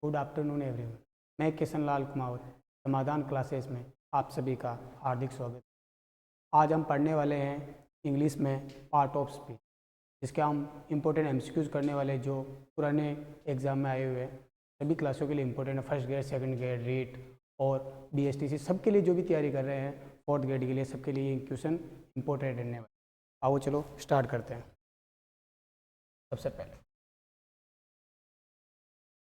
Good afternoon everyone. मैं किशन लाल कुमार समाधान classes में आप सभी का हार्दिक स्वागत। आज हम पढ़ने वाले हैं इंग्लिश में पार्ट ऑफ स्पीच, जिसके हम इम्पोर्टेंट एमसीक्यूज करने वाले जो पुराने एग्जाम में आए हुए हैं। सभी क्लासों के लिए इम्पोर्टेंट है, first grade, second grade, REET और बीएसटीसी सबके लिए जो भी तैयारी कर रहे हैं, फोर्थ ग्रेड के लिए सबके लिए ये क्वेश्चन इंपॉर्टेंट रहने वाले। आओ चलो स्टार्ट करते हैं। सबसे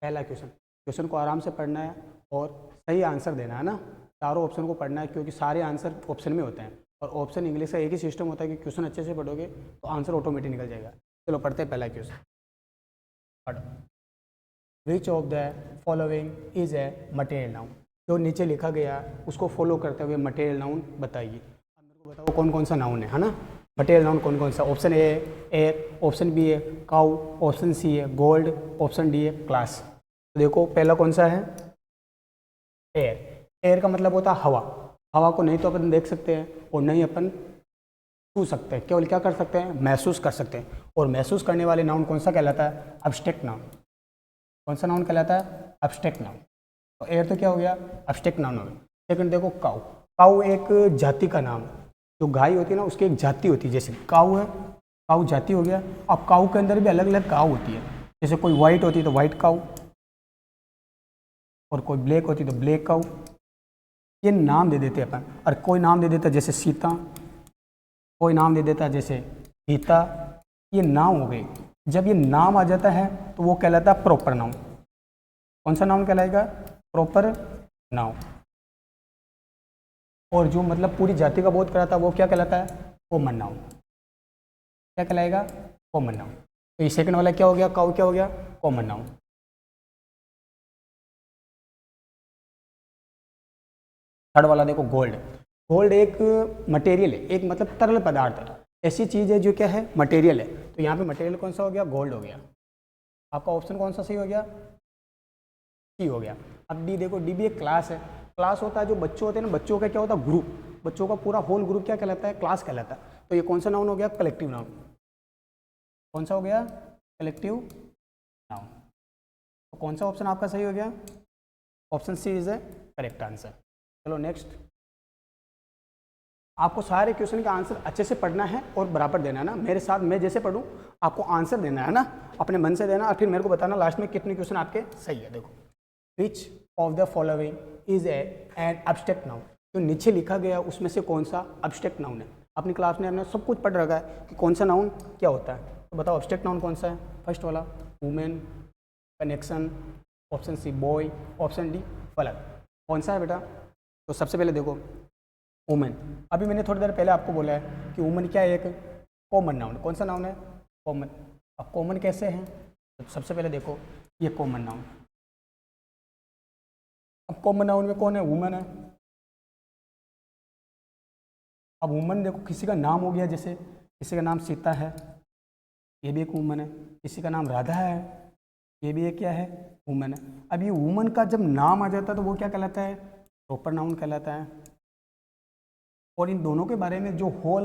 पहला क्वेश्चन को आराम से पढ़ना है और सही आंसर देना है ना। चारों ऑप्शन को पढ़ना है क्योंकि सारे आंसर ऑप्शन में होते हैं और ऑप्शन इंग्लिश का एक ही सिस्टम होता है कि क्वेश्चन अच्छे से पढ़ोगे तो आंसर ऑटोमेटिक निकल जाएगा। चलो पढ़ते हैं पहला क्वेश्चन। पढ़ो। विच of the following is a material noun. जो नीचे लिखा गया उसको फॉलो करते हुए मटेरियल नाउन बताइए। अब मेरे को बताओ कौन कौन सा नाउन है ना। मटेरियल नाउन कौन कौन सा। Option A air, option B है काउ, ऑप्शन सी है गोल्ड, ऑप्शन डी है क्लास। तो देखो पहला कौन सा है, एयर। एयर का मतलब होता है हवा। हवा को नहीं तो अपन देख सकते हैं और नहीं अपन छू सकते हैं, केवल क्या कर सकते हैं, महसूस कर सकते हैं। और महसूस करने वाले नाउन कौन सा कहलाता है, एब्स्ट्रैक्ट नाउन। कौन सा नाउन कहलाता है, एब्स्ट्रैक्ट नाउन। तो एयर तो क्या हो गया, एब्स्ट्रैक्ट नाउन हो गया। सेकंड देखो काउ। काउ एक जाति का नाम, जो गाय होती है ना उसकी एक जाति होती है। जैसे काउ है, काउ जाति हो गया। अब काउ के अंदर भी अलग अलग काउ होती है। जैसे कोई व्हाइट होती है तो व्हाइट काउ, और कोई ब्लैक होती तो ब्लैक काउ। ये नाम दे देते हैं अपन। और कोई नाम दे देता है जैसे सीता, कोई नाम दे देता है जैसे गीता। ये नाम हो गए। जब ये नाम आ जाता है तो वो कहलाता है प्रॉपर नाउन। कौन सा नाउन कहलाएगा, प्रॉपर नाउन। और जो मतलब पूरी जाति का बोध कराता है वो क्या कहलाता है, कॉमन नाउन। क्या कहलाएगा, कॉमन नाउन। तो ये सेकंड वाला क्या हो गया, काउ क्या हो गया, कॉमन नाउन। थर्ड वाला देखो गोल्ड। गोल्ड एक मटेरियल है, एक मतलब तरल पदार्थ है, ऐसी चीज़ है जो क्या है, मटेरियल है। तो यहाँ पे मटेरियल कौन सा हो गया, गोल्ड हो गया। आपका ऑप्शन कौन सा सही हो गया, सी हो गया। अब डी देखो, डी भी एक क्लास है। क्लास होता है जो बच्चों होते हैं ना, बच्चों का क्या होता है, ग्रुप। बच्चों का पूरा होल ग्रुप क्या कहलाता है, क्लास कहलाता है। तो ये कौन सा नाउन हो गया, कलेक्टिव नाउन। कौन सा हो गया, कलेक्टिव नाउन। तो कौन सा ऑप्शन आपका सही हो गया, option C is a correct answer. चलो नेक्स्ट। आपको सारे क्वेश्चन का आंसर अच्छे से पढ़ना है और बराबर देना है ना। मेरे साथ मैं जैसे पढ़ूं आपको आंसर देना है ना, अपने मन से देना और फिर मेरे को बताना लास्ट में कितने क्वेश्चन आपके सही है। देखो, which of the following is an abstract noun. जो नीचे लिखा गया उसमें से कौन सा एब्स्ट्रैक्ट नाउन है। अपनी क्लास में हमने सब कुछ पढ़ रखा है कि कौन सा नाउन क्या होता है। तो बताओ एब्स्ट्रैक्ट नाउन कौन सा है। फर्स्ट वाला women, connection, option C boy, option D फलक। कौन सा है बेटा, तो सबसे पहले देखो वुमेन। अभी मैंने थोड़ी देर पहले आपको बोला है कि वुमेन क्या है, एक कॉमन नाउन। कौन सा नाउन है, कॉमन। अब कॉमन कैसे हैं, तो सबसे पहले देखो ये कॉमन नाउन। अब कॉमन नाउन में कौन है, वुमेन है। अब वुमेन देखो, किसी का नाम हो गया, जैसे किसी का नाम सीता है, ये भी एक वुमेन है। किसी का नाम राधा है, ये भी एक क्या है, वुमेन है। अब ये वुमेन का जब नाम आ जाता है तो वो क्या कहलाता है, प्रॉपर नाउन कहलाता है। और इन दोनों के बारे में जो होल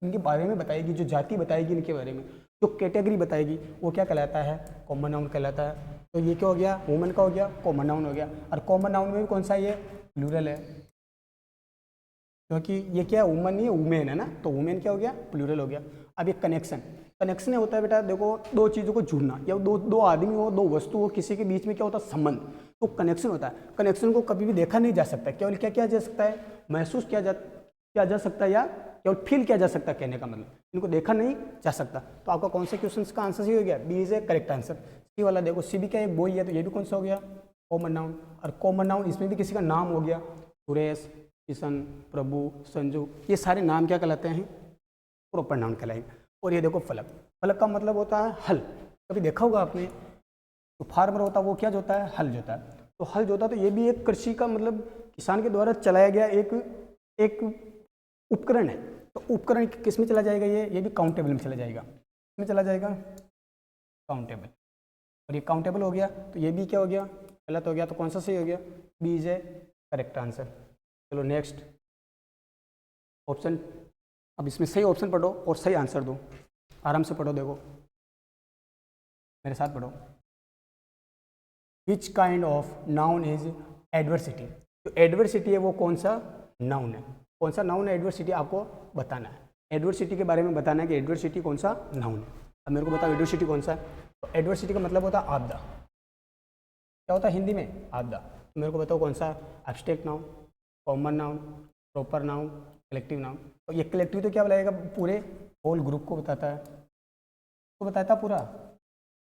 इनके बारे में बताएगी, जो जाति बताएगी इनके बारे में, जो कैटेगरी बताएगी, वो क्या कहलाता है, कॉमन नाउन कहलाता है। तो ये क्या हो गया, वुमेन का हो गया, कॉमन नाउन हो गया। और कॉमन नाउन में भी कौन सा, ये प्लूरल है, क्योंकि ये क्या है, वुमन नहीं है, वुमेन है ना। तो वुमेन क्या हो गया, प्लूरल हो गया। अब ये कनेक्शन। कनेक्शन होता है बेटा देखो, दो चीज़ों को जुड़ना, या दो आदमी हो, दो वस्तु हो, किसी के बीच में क्या होता है, संबंध। तो कनेक्शन होता है। कनेक्शन को कभी भी देखा नहीं जा सकता, केवल क्या किया जा सकता है, महसूस किया जा सकता है, या केवल फील किया जा सकता है। कहने का मतलब इनको देखा नहीं जा सकता। तो आपका कौन से क्वेश्चन का आंसर सही हो गया, B is a correct answer. C वाला देखो, सी भी क्या है, बॉय है, तो ये भी कौन सा हो गया, कॉमन नाउन। और कॉमन नाउन इसमें भी किसी का नाम हो गया, सुरेश, किशन, प्रभु, संजू, ये सारे नाम क्या कहलाते हैं, प्रॉपर नाउन कहलाएंगे। और ये देखो फलक। फलक का मतलब होता है हल। कभी देखा होगा आपने, तो फार्मर होता है वो क्या जोता है, हल जोता है। तो हल जोता, तो ये भी एक कृषि का मतलब किसान के द्वारा चलाया गया एक उपकरण है। तो उपकरण किस में चला जाएगा, ये भी काउंटेबल में चला जाएगा। किस में चला जाएगा, काउंटेबल। और ये काउंटेबल हो गया, तो ये भी क्या हो गया, गलत हो गया। तो कौन सा सही हो गया, B is a correct answer. चलो नेक्स्ट ऑप्शन। अब इसमें सही ऑप्शन पढ़ो और सही आंसर दो। आराम से पढ़ो, देखो मेरे साथ पढ़ो। Which kind of noun is adversity. तो एडवर्सिटी है वो कौन सा नाउन है, कौन सा नाउन है एडवर्सिटी आपको बताना है। एडवर्सिटी के बारे में बताना है कि एडवर्सिटी कौन सा नाउन है। अब मेरे को बताओ एडवर्सिटी कौन सा है। तो एडवर्सिटी का मतलब होता है आपदा। क्या होता है हिंदी में, आपदा। तो मेरे को बताओ कौन सा, abstract noun, common noun, proper noun, collective noun. तो ये कलेक्टिव तो क्या बताएगा, पूरे होल ग्रुप को बताता है, तो बताता है पूरा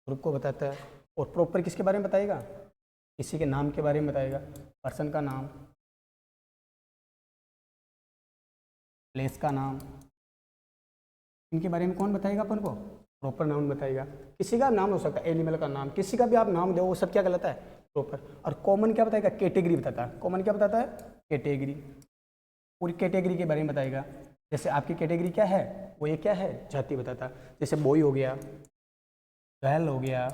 ग्रुप को बताता है। और प्रॉपर किसके बारे में बताएगा, किसी के नाम के बारे में बताएगा, पर्सन का नाम, प्लेस का नाम, इनके बारे में कौन बताएगा अपन को, प्रॉपर नाउन बताएगा। किसी का नाम हो सकता है, एनिमल का नाम, किसी का भी आप नाम दो वो सब क्या कहलाता है, प्रॉपर। और कॉमन क्या बताएगा, कैटेगरी बताता है। कॉमन क्या बताता है, कैटेगरी, पूरी कैटेगरी के बारे में बताएगा। जैसे आपकी कैटेगरी क्या है, वो ये क्या है, जाति बताता है। जैसे बॉय हो गया, गर्ल हो गया,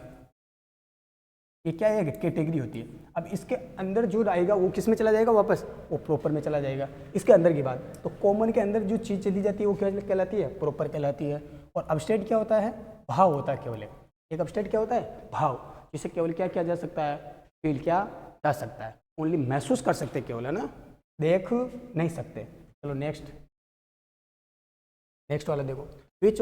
ये क्या है, कैटेगरी होती है। अब इसके अंदर जो आएगा वो किस में चला जाएगा, वापस वो प्रॉपर में चला जाएगा। इसके अंदर की बात, तो कॉमन के अंदर जो चीज़ चली जाती है वो क्या कहलाती है, प्रॉपर कहलाती है। और अबस्ट्रैक्ट क्या होता है, भाव होता है केवल। एक अबस्ट्रैक्ट क्या होता है, भाव, जिसे केवल क्या किया जा सकता है, फील किया जा सकता है, ओनली महसूस कर सकते केवल, है ना, देख नहीं सकते। चलो नेक्स्ट वाला देखो, which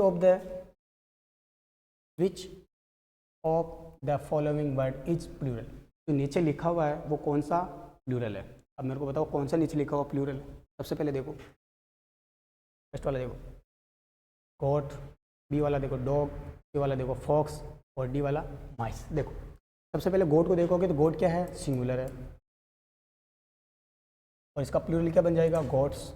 of the following word is plural. जो नीचे लिखा हुआ है वो कौन सा प्लूरल है। अब मेरे को बताओ कौन सा नीचे लिखा हुआ प्लूरल है। सबसे पहले देखो फर्स्ट वाला देखो गोट, बी वाला देखो डॉग, सी वाला देखो फॉक्स, और डी वाला माइस। देखो सबसे पहले गोट को देखोगे तो गोट क्या है, सिंगुलर है, और इसका प्लूरल क्या बन जाएगा, गोट्स।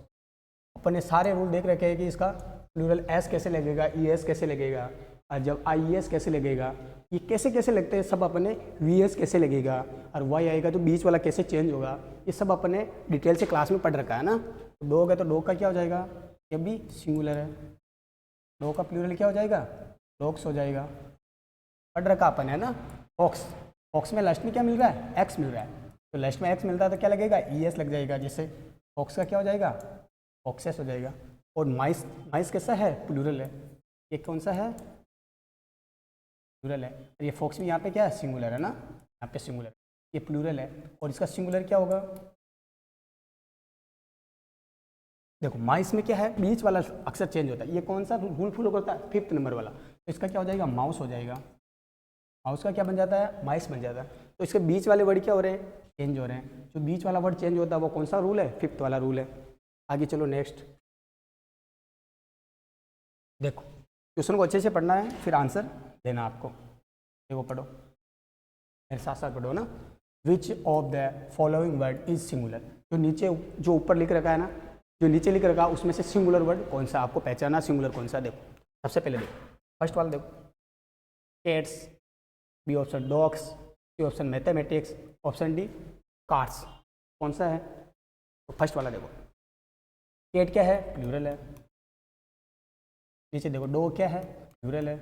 अपन ने सारे रूल देख रखे हैं कि इसका प्लूरल एस कैसे लगेगा, ई एस कैसे लगेगा, और जब आई एस कैसे लगेगा, ये कैसे कैसे लगते हैं सब अपने, वी एस कैसे लगेगा, और वाई आएगा तो बीच वाला कैसे चेंज होगा, ये सब अपने डिटेल से क्लास में पढ़ रखा है ना। तो डॉग है तो डॉग का क्या हो जाएगा, ये भी सिंगुलर है, डॉग का प्लूरल क्या हो जाएगा, डॉग्स हो जाएगा, पढ़ रखा अपन है ना। फॉक्स में लास्ट में क्या मिल रहा है, एक्स मिल रहा है, तो लास्ट में एक्स मिलता है तो क्या लगेगा, ई एस लग जाएगा। जैसे फॉक्स का क्या हो जाएगा, फॉक्सेस हो जाएगा। और माइस कैसा है, प्लूरल है, ये कौन सा है, प्लूरल है। और ये फॉक्स भी यहाँ पे क्या है, सिंगुलर है ना, यहाँ पे सिंगुलर, ये प्लूरल है, और इसका सिंगुलर क्या होगा, देखो माइस में क्या है, बीच वाला अक्सर चेंज होता है। ये कौन सा रूल फॉलो करता है, 5th नंबर वाला, तो इसका क्या हो जाएगा, माउस हो जाएगा। माउस का क्या बन जाता है, माइस बन जाता है। तो इसके बीच वाले वर्ड क्या हो रहे हैं, चेंज हो रहे हैं। जो बीच वाला वर्ड चेंज होता है वो कौन सा रूल है, 5th वाला रूल है। आगे चलो नेक्स्ट देखो, क्वेश्चन को अच्छे से पढ़ना है, फिर आंसर देना आपको। देखो पढ़ो, मेरे साथ साथ पढ़ो ना। विच of the following word is singular. जो नीचे जो ऊपर लिख रखा है ना, जो नीचे लिख रखा है उसमें से सिंगुलर वर्ड कौन सा, आपको पहचाना सिंगुलर कौन सा। देखो सबसे पहले देखो फर्स्ट वाला देखो, cats, B option dogs, C option mathematics, option D cars. कौन सा है, तो फर्स्ट वाला देखो, कैट क्या है, प्लूरल है। नीचे देखो डॉग क्या है, प्लूरल है।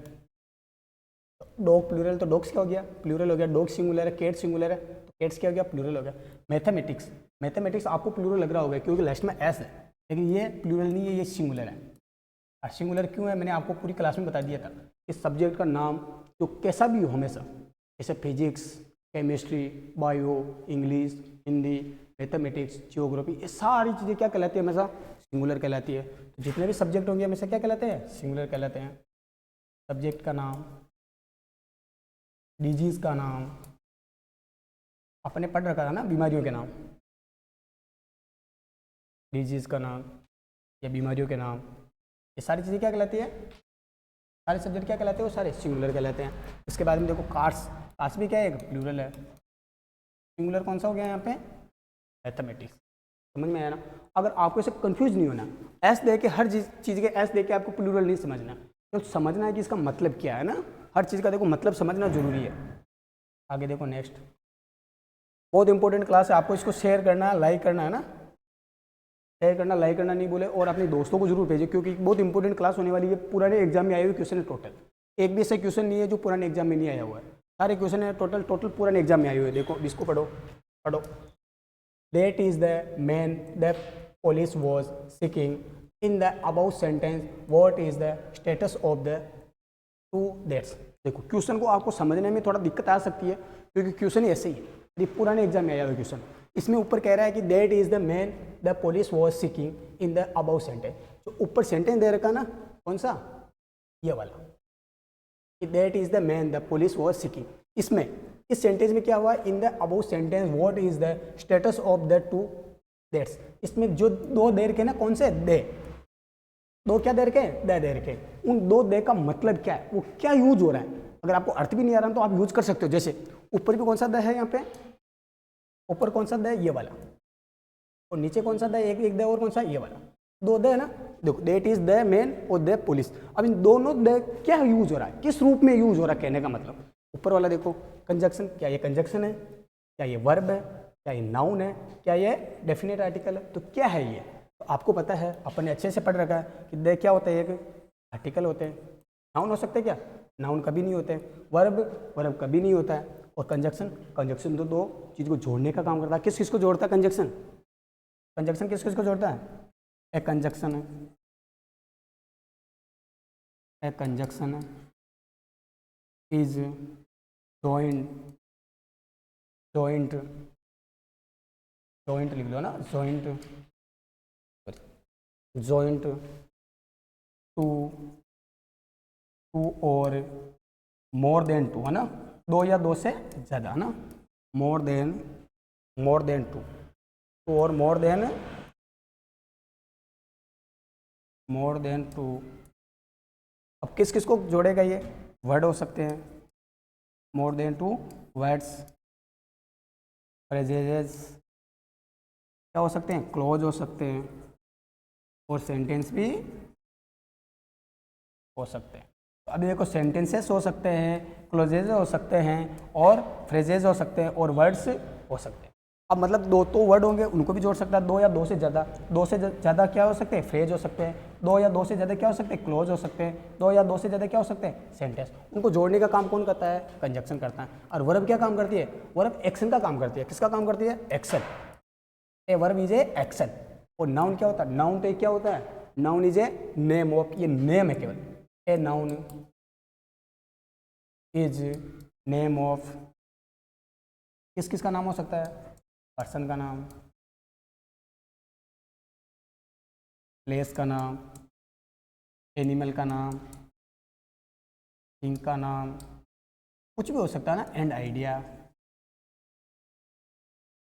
डॉग प्लूरल तो डॉग्स क्या हो गया, प्लूरल हो गया। डॉग सिंगुलर है, कैट सिंगुलर है, तो कैट्स क्या हो गया, प्लूरल हो गया। मैथमेटिक्स आपको प्लूरल लग रहा होगा क्योंकि लास्ट में एस है, लेकिन ये प्लूरल नहीं है, ये सिंगुलर है। और सिंगुलर क्यों है, मैंने आपको पूरी क्लास में बता दिया था। इस सब्जेक्ट का नाम जो कैसा भी हो हमेशा, जैसे physics, chemistry, bio, English, Hindi, mathematics, geography, ये सारी चीज़ें क्या कहलाती है, हमेशा सिंगुलर कहलाती है। तो जितने भी सब्जेक्ट होंगे हमेशा क्या कहलाते हैं, सिंगुलर कहलाते हैं। सब्जेक्ट का नाम, डिजीज़ का नाम, आपने पढ़ रखा था ना, बीमारियों के नाम, डिजीज़ का नाम या बीमारियों के नाम, ये सारी चीज़ें क्या कहलाती है, सारे सब्जेक्ट क्या कहलाते हैं, वो सारे सिंगुलर कहलाते हैं। इसके बाद में देखो कार्स भी क्या है, एक प्लूरल है। सिंगुलर कौन सा हो गया यहाँ पे, मैथमेटिक्स। समझ में आया ना। अगर आपको इसे कंफ्यूज नहीं होना, एस दे के हर चीज़ के एस दे के आपको प्लूरल नहीं समझना, तो समझना है कि इसका मतलब क्या है ना। हर चीज़ का देखो मतलब समझना जरूरी है। आगे देखो नेक्स्ट, बहुत इंपॉर्टेंट क्लास है, आपको इसको शेयर करना है, लाइक करना है ना, शेयर करना, लाइक करना नहीं भूले, और अपने दोस्तों को जरूर भेजें क्योंकि बहुत इंपॉर्टेंट क्लास होने वाली है। पुराने एग्जाम में आए हुए क्वेश्चन है टोटल, एक भी ऐसा क्वेश्चन नहीं है जो पुराने एग्जाम में नहीं आया हुआ है, सारे क्वेश्चन है टोटल पुराने एग्जाम में आए हुए हैं। देखो इसको पढ़ो। That is the man the police was seeking in the above sentence. What is the status of the two that's. देखो क्वेश्चन को आपको समझने में थोड़ा दिक्कत आ सकती है क्योंकि क्वेश्चन ही ऐसे ही है, ये पुराने एग्जाम में आया हुआ क्वेश्चन। इसमें ऊपर कह रहा है कि that is the man the police was seeking in the above sentence. तो ऊपर सेंटेंस दे रखा ना, कौन सा, ये वाला, कि that is the man the police was seeking. इसमें इस सेंटेंस में क्या हुआ, in the above sentence what is the status of the to that's. इसमें जो दो दे रखे ना, कौन से, दे, दो क्या दे रखे, दे रखे, उन दो दे का मतलब क्या है, वो क्या यूज हो रहा है। अगर आपको अर्थ भी नहीं आ रहा तो आप यूज कर सकते हो। जैसे ऊपर भी कौन सा द है, यहाँ पे ऊपर कौन सा द है, ये वाला, और नीचे कौन सा द, एक द और कौन सा, ये वाला, दो द है ना। देखो दैट इज द मैन और द पुलिस। अब इन दोनों द क्या यूज हो रहा है, किस रूप में यूज हो रहा है, कहने का मतलब। ऊपर वाला देखो कंजक्शन, क्या ये कंजक्शन है, क्या ये वर्ब है, क्या ये नाउन है, क्या ये डेफिनेट आर्टिकल है, तो क्या है ये। तो आपको पता है, अपन ने अच्छे से पढ़ रखा है कि द क्या होता है, एक आर्टिकल होते हैं। नाउन हो सकते हैं क्या, नाउन कभी नहीं होते हैं। वर्ब कभी नहीं होता है। और कंजक्शन तो दो चीज़ को जोड़ने का काम करता है। किस को जोड़ता है कंजक्शन, किस को जोड़ता है, ए कंजक्शन है, ए कंजक्शन इज जॉइंट लिख लो ना, जॉइंट टू और मोर देन टू, है ना, दो या दो से ज़्यादा, है ना, मोर देन टू और मोर देन टू। अब किस को जोड़ेगा, ये वर्ड हो सकते हैं, more than two words, phrases क्या हो सकते हैं, क्लोज हो सकते हैं, और सेंटेंस भी हो सकते हैं। तो अभी देखो सेंटेंसेस हो सकते हैं, क्लोजेज हो सकते हैं, और फ्रेजेज हो सकते हैं, और वर्ड्स हो सकते हैं। अब मतलब दो तो वर्ड होंगे, उनको भी जोड़ सकता है, दो या दो से ज़्यादा क्या हो सकते हैं, फ्रेज हो सकते हैं, दो या दो से ज़्यादा क्या हो सकते हैं, क्लोज हो सकते हैं, दो या दो से ज़्यादा क्या हो सकते हैं, सेंटेंस। उनको जोड़ने का काम कौन करता है, कंजक्शन करता है। और वर्ब क्या काम करती है, वर्ब एक्शन का काम करती है। किसका काम करती है, action. A verb is a action. और नाउन क्या होता है, नाउन तो क्या होता है, noun is a name of, ये नेम है केवल, a noun is name of, किस का नाम हो सकता है, पर्सन का नाम, प्लेस का नाम, एनिमल का नाम, थिंग का नाम, कुछ भी हो सकता है ना, एंड आइडिया।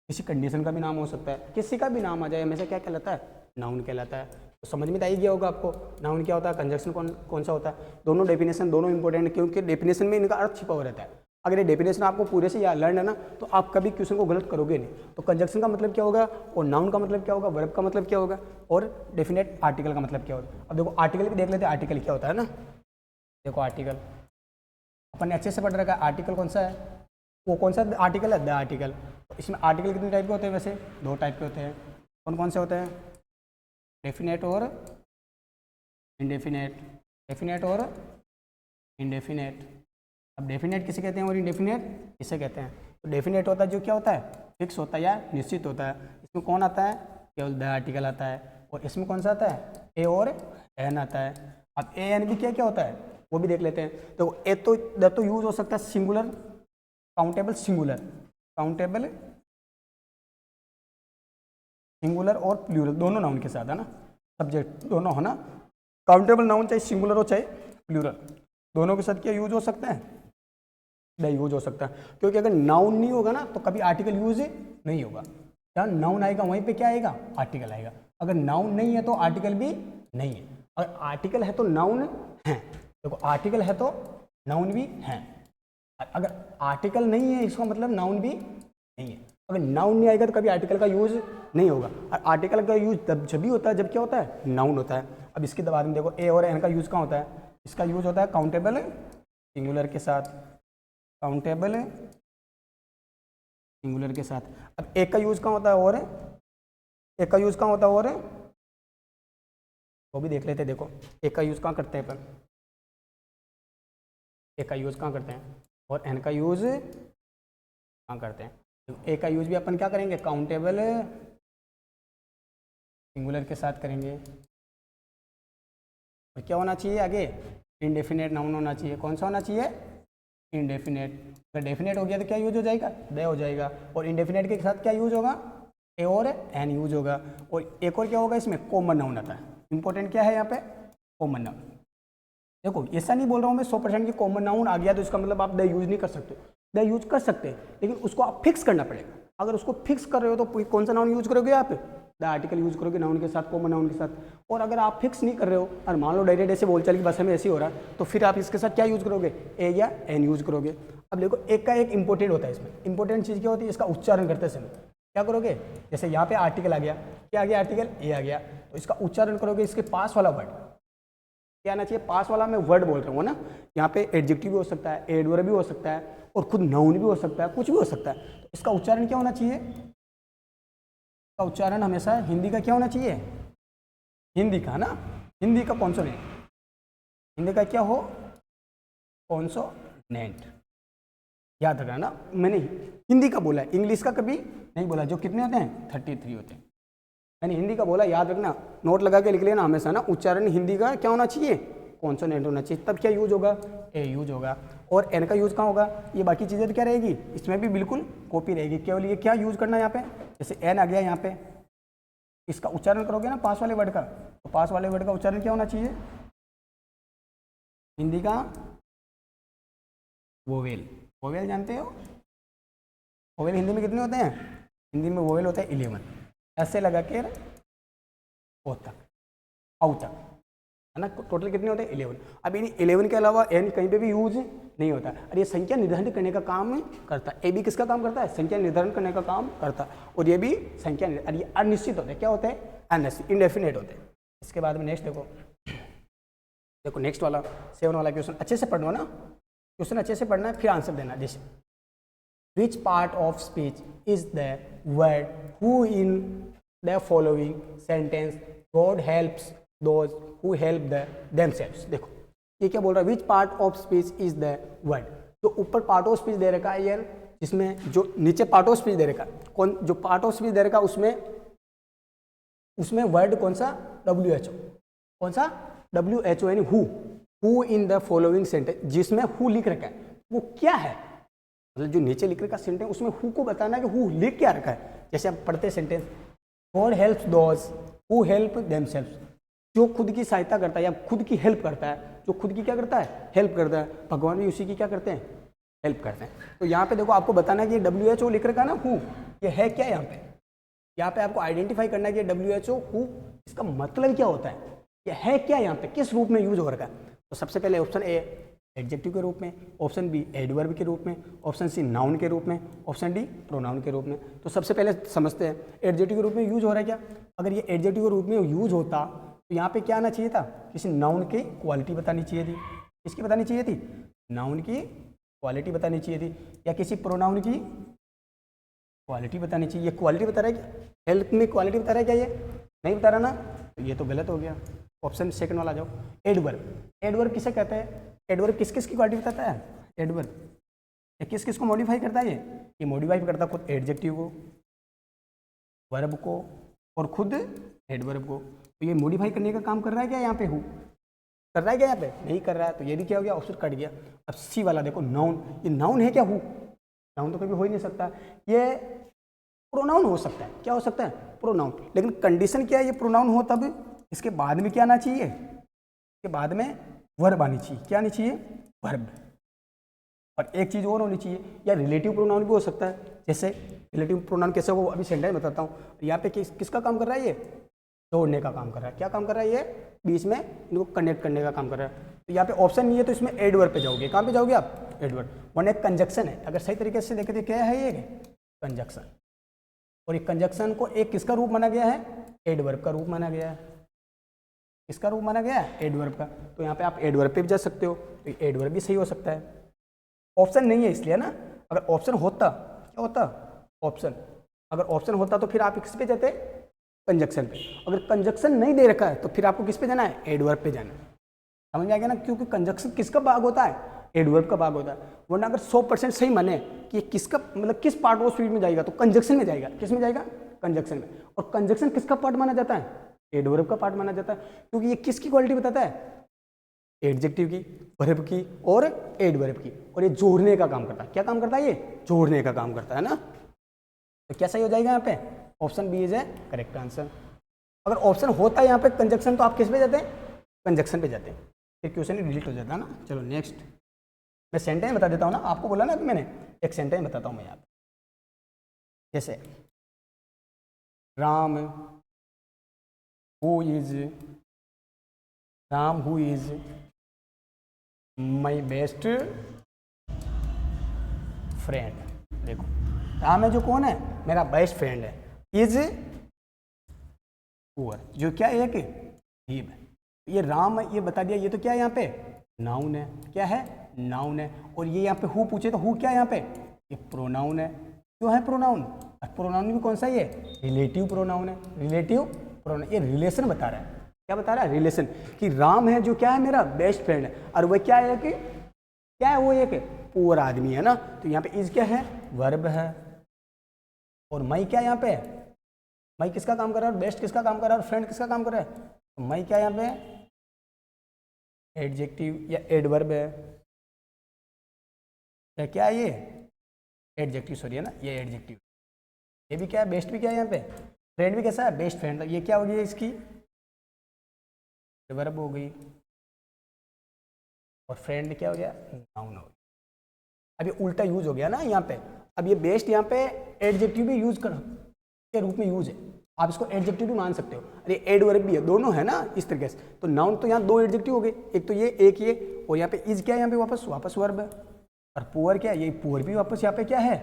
किसी कंडीशन का भी नाम हो सकता है, किसी का भी नाम आ जाए हमेशा क्या कहलाता है, नाउन कहलाता है। तो समझ में तो आ ही गया होगा आपको, नाउन क्या होता है, कंजक्शन कौन सा होता है। दोनों डेफिनेशन दोनों इंपॉर्टेंट है, क्योंकि डेफिनेशन में इनका अर्थ छिपा हुआ रहता है। अगर ये डेफिनेशन आपको पूरे से याद लर्न है ना, तो आप कभी क्वेश्चन को गलत करोगे नहीं। तो कंजक्शन का मतलब क्या होगा, और नाउन का मतलब क्या होगा, वर्ब का मतलब क्या होगा, और डेफिनेट आर्टिकल का मतलब क्या होगा। अब देखो आर्टिकल भी देख लेते हैं, आर्टिकल क्या होता है ना। देखो आर्टिकल अपन ने अच्छे से पढ़ रखा है, आर्टिकल कौन सा है, वो कौन सा आर्टिकल है, द आर्टिकल। इसमें आर्टिकल कितने टाइप के होते हैं, वैसे दो टाइप के होते हैं। कौन से होते हैं, डेफिनेट और इंडेफिनेट, डेफिनेट और इंडेफिनेट। अब डेफिनेट किसे कहते हैं और इंडेफिनेट किसे कहते हैं। तो डेफिनेट होता है जो क्या होता है, फिक्स होता है या निश्चित होता है। इसमें कौन आता है, केवल द आर्टिकल आता है। और इसमें कौन सा आता है, ए और एन आता है। अब ए एन भी क्या होता है, वो भी देख लेते हैं। तो ए तो द तो यूज हो सकता है सिंगुलर, काउंटेबल सिंगुलर और प्लूरल दोनों नाउन के साथ, है ना, सब्जेक्ट दोनों, है ना। काउंटेबल नाउन चाहे सिंगुलर हो चाहे प्लूरल, दोनों के साथ क्या यूज हो सकता है, द यूज हो सकता है। क्योंकि अगर नाउन नहीं होगा ना तो कभी आर्टिकल यूज नहीं होगा। जहाँ नाउन आएगा वहीं पे क्या आएगा, आर्टिकल आएगा। अगर नाउन नहीं है तो आर्टिकल भी नहीं है, अगर आर्टिकल है तो नाउन है। देखो आर्टिकल है तो नाउन भी है, अगर आर्टिकल नहीं है इसका मतलब नाउन भी नहीं है। अगर नाउन नहीं आएगा तो कभी आर्टिकल का यूज नहीं होगा। और आर्टिकल का यूज तब जब भी होता है जब क्या होता है, नाउन होता है। अब इसके बाद में देखो ए और एन का यूज कहाँ होता है, इसका यूज होता है काउंटेबल सिंगुलर के साथ, काउंटेबल सिंगुलर के साथ। अब एक का यूज कहाँ होता है, और एक का यूज कहाँ होता है, और वो भी देख लेते हैं। देखो एक का यूज कहाँ करते हैं अपन, एक का यूज कहाँ करते हैं, और एन का यूज कहाँ करते हैं। तो ए का यूज भी अपन क्या करेंगे, काउंटेबल सिंगुलर के साथ करेंगे। और क्या होना चाहिए आगे, इंडेफिनेट नाउन होना चाहिए। कौन सा होना चाहिए? इंडेफिनेट। अगर डेफिनेट हो गया तो क्या यूज हो जाएगा? दे हो जाएगा। और इंडेफिनेट के साथ क्या यूज होगा? ए और एन यूज होगा। और एक और क्या होगा इसमें? कॉमन नाउन आता है। इंपॉर्टेंट क्या है यहाँ पे? Common noun. देखो ऐसा नहीं बोल रहा हूँ मैं 100% की कॉमन नाउन आ गया तो इसका मतलब आप द यूज नहीं कर सकते। द यूज कर सकते हैं लेकिन उसको आप फिक्स करना पड़ेगा। अगर उसको फिक्स कर रहे हो तो कौन सा नाउन यूज करोगे आप? द आर्टिकल यूज करोगे नाउन के साथ, कॉमन नाउन के साथ। और अगर आप फिक्स नहीं कर रहे हो और मान लो डायरेक्ट ऐसे बोल चल की भाषा में ऐसे हो रहा है तो फिर आप इसके साथ क्या यूज करोगे? ए या एन यूज करोगे। अब देखो एक का एक इंपॉर्टेंट होता है इसमें। इंपॉर्टेंट चीज़ क्या होती है? इसका उच्चारण करते समय क्या करोगे? जैसे यहाँ पे आर्टिकल आ गया, क्या आ गया? आर्टिकल ए आ गया, तो इसका उच्चारण करोगे इसके पास वाला वर्ड क्या आना चाहिए? पास वाला मैं वर्ड बोल रहा हूँ ना, यहाँ पे एडजेक्टिव भी हो सकता है, एडवर्ब भी हो सकता है और खुद नाउन भी हो सकता है, कुछ भी हो सकता है। तो इसका उच्चारण क्या होना चाहिए? इसका उच्चारण हमेशा हिंदी का क्या होना चाहिए? हिंदी का ना, हिंदी का कॉन्सोनेंट, हिंदी का क्या हो? कॉन्सोनेंट। याद रखना ना, मैंने हिंदी का बोला है, इंग्लिश का कभी नहीं बोला। जो कितने होते हैं? 33 होते हैं। मैंने हिंदी का बोला, याद रखना, नोट लगा के लिख लेना हमेशा ना। उच्चारण हिंदी का क्या होना चाहिए? कॉन्सोनेंट होना चाहिए। तब क्या यूज होगा? ए यूज होगा। और एन का यूज कहाँ होगा? ये बाकी चीज़ें तो क्या रहेगी? इसमें भी बिल्कुल कॉपी रहेगी। केवल ये क्या यूज करना है यहाँ पे? जैसे एन आ गया यहाँ पे, इसका उच्चारण करोगे ना पास वाले वर्ड का, तो पास वाले वर्ड का उच्चारण क्या होना चाहिए? हिंदी का वोवेल। वोवेल जानते हो? वोवेल हिंदी में कितने होते हैं? हिंदी में वोवेल होता है 11। ऐसे लगा के ओ तक, औ तक, है ना। टोटल कितने होते हैं? 11। अब इन 11 के अलावा एन कहीं पे भी यूज नहीं होता और ये संख्या निर्धारण करने का काम करता है। ए भी किसका काम करता है? संख्या निर्धारण करने का काम करता है। और ये भी संख्या, और ये अनिश्चित होते हैं। क्या होते हैं? अनिश्चित, इंडेफिनेट होते हैं। इसके बाद में नेक्स्ट देखो नेक्स्ट वाला 7 वाला क्वेश्चन अच्छे से पढ़ना ना, क्वेश्चन अच्छे से पढ़ना है फिर आंसर देना। जैसे विच part of speech is the word who in the following sentence God helps those who help themselves. देखो ये क्या बोल रहा है? विच part of speech is the word. जो ऊपर पार्ट ऑफ स्पीच दे रखा है यार, जिसमें जो नीचे पार्ट ऑफ स्पीच दे रखा है, कौन जो पार्ट ऑफ स्पीच दे रखा है उसमें वर्ड कौन सा? WHO। कौन सा? WHO यानी who in the following sentence. जिसमें हु लिख रखा है वो क्या है? मतलब जो नीचे लिख रखा सेंटेंस उसमें हु को बताना है कि हु लिख क्या रखा है। जैसे आप पढ़ते sentence, God helps those who help themselves. जो खुद की सहायता करता है या खुद की हेल्प करता है, जो खुद की क्या करता है? हेल्प करता है। भगवान भी उसी की क्या करते हैं? हेल्प करते हैं। तो यहाँ पे देखो आपको बताना है कि WHO लिख रखा है ना, हु, ये है क्या? यहाँ पे आपको आइडेंटिफाई करना है कि WHO हु इसका मतलब क्या होता है, ये है क्या, यहाँ पे किस रूप में यूज हो रखा है। तो सबसे पहले ऑप्शन ए एडजेक्टिव के रूप में, ऑप्शन बी एडवर्ब के रूप में, ऑप्शन सी नाउन के रूप में, ऑप्शन डी प्रोनाउन के रूप में। तो सबसे पहले समझते हैं एडजेक्टिव के रूप में यूज हो रहा है क्या। अगर ये एडजेक्टिव के रूप में यूज होता तो यहाँ पे क्या आना चाहिए था? किसी नाउन की क्वालिटी बतानी चाहिए थी। किसकी बतानी चाहिए थी? नाउन की क्वालिटी बतानी चाहिए थी, या किसी प्रोनाउन की क्वालिटी बतानी चाहिए। ये क्वालिटी बता रहा है क्या? हेल्प में क्वालिटी बता रहा है क्या? ये नहीं बता रहा ना, तो ये तो गलत हो गया। ऑप्शन सेकंड वाला जाओ, एडवर्ब। एडवर्ब किसे कहते हैं? एडवर्ब किस किस की क्वालिटी बताता है? एडवर्ब ये किस किस को मॉडिफाई करता है? ये मॉडिफाई करता है खुद एडजेक्टिव को, वर्ब को और खुद एडवर्ब को। तो ये मॉडिफाई करने का काम कर रहा है क्या? यहाँ पे हु कर रहा है क्या? यहाँ पे नहीं कर रहा है, तो ये भी क्या हो गया? ऑप्शन कट गया। अब सी वाला देखो, नाउन। ये नाउन है क्या? हु नाउन तो कभी हो ही नहीं सकता। ये प्रोनाउन हो सकता है। क्या हो सकता है? प्रोनाउन। लेकिन कंडीशन क्या है? ये प्रोनाउन हो तब इसके बाद में क्या आना चाहिए? इसके बाद में वर्ब आनी चाहिए। क्या आनी चाहिए? वर्ब। और एक चीज़ और होनी चाहिए, या रिलेटिव प्रोनाउन भी हो सकता है। जैसे रिलेटिव प्रोनाउन कैसे हो, अभी सेंटेंस बताता हूँ। यहाँ पे किसका काम कर रहा है? ये जोड़ने का काम कर रहा है। क्या काम कर रहा है? ये बीच में इनको कनेक्ट करने का काम कर रहा है। तो यहाँ पे ऑप्शन नहीं है तो इसमें एडवर्ब पे जाओगे। कहाँ पे जाओगे आप? एडवर्ब। वन एक कंजक्शन है, अगर सही तरीके से देखें तो क्या है? ये कंजक्शन। और ये कंजक्शन को एक किसका रूप माना गया है? एडवर्ब का रूप माना गया है। किसका रूप माना गया है? एडवर्ब का। तो यहाँ पे आप एडवर्ब पे भी जा सकते हो, तो एडवर्ब भी सही हो सकता है। ऑप्शन नहीं है इसलिए ना। अगर ऑप्शन होता, क्या होता? ऑप्शन। अगर ऑप्शन होता तो फिर आप किस पे जाते? कंजक्शन पे। अगर कंजक्शन नहीं दे रखा है तो फिर आपको किस पे जाना है? एडवर्ब पे जाना है। समझ आ गया ना, क्योंकि कंजक्शन किसका भाग होता है? एडवर्ब का भाग होता है। वरना अगर 100% सही माने कि किसका मतलब किस पार्ट ऑफ स्पीच में जाएगा, तो कंजक्शन में जाएगा। किस में जाएगा? कंजक्शन में। और कंजक्शन किसका पार्ट माना जाता है? एडवर्ब का पार्ट माना जाता है, क्योंकि ये किसकी क्वालिटी बताता है? एडजेक्टिव की, वर्ब की और एडवर्ब की, और ये जोड़ने का काम करता है। क्या काम करता है? ये जोड़ने का काम करता है ना। तो क्या सही हो जाएगा यहाँ पे? Option B is a correct answer. अगर ऑप्शन होता है यहाँ पे कंजक्शन, तो आप किस पे जाते हैं? कंजक्शन पे जाते हैं, फिर क्वेश्चन ही डिलीट हो जाता है ना। चलो नेक्स्ट, मैं सेंटेंस बता देता हूँ ना, आपको बोला ना कि मैंने एक सेंटेंस बताता हूँ मैं यहाँ पे। जैसे Ram who is my best friend. देखो राम है जो कौन है? मेरा बेस्ट फ्रेंड है। इज पुअर, जो क्या है कि हीब है। ये राम ये बता दिया, ये तो क्या है यहाँ पे? नाउन है। क्या है? नाउन है। और ये यहाँ पे हु पूछे तो हु क्या है यहाँ पे? ये प्रोनाउन है। क्यों है प्रोनाउन? और प्रोनाउन भी कौन सा? ये रिलेटिव प्रोनाउन है। रिलेटिव प्रोनाउन, ये रिलेशन बता रहा है। क्या बता रहा है? रिलेशन, कि राम है जो क्या है? मेरा बेस्ट फ्रेंड है। और वह क्या है कि क्या है? वो एक पुअर आदमी है ना। तो यहाँ पे इज क्या है? वर्ब है। और मई क्या है यहाँ पे? मई किसका काम कर रहा है? और बेस्ट किसका काम कर रहा है? और फ्रेंड किसका काम कर रहा है? तो मई क्या है यहाँ पे? एडजेक्टिव या एडवर्ब है। क्या है ये? एडजेक्टिव, सॉरी है ना, ये एडजेक्टिव। ये भी क्या है? बेस्ट भी क्या है यहाँ पे? फ्रेंड भी कैसा है? Best friend. ये क्या हो गई इसकी? एडवर्ब हो गई। और फ्रेंड क्या हो गया? नाउन हो गया। अब ये उल्टा यूज हो गया ना यहाँ पे। अब ये बेस्ट यहाँ पे एडजेक्टिव भी यूज कर के रूप में यूज है। आप इसको एडजेक्टिव भी मान सकते हो। अरे एडवर्ब भी है, दोनों है ना इस तरीके से। तो नाउन तो यहाँ दो एडजेक्टिव हो गए, एक तो ये एक ये, और यहाँ पे इज क्या है? यहाँ पे वापस वर्ब है। और पुअर क्या है? ये पुअर भी वापस यहाँ पे क्या है?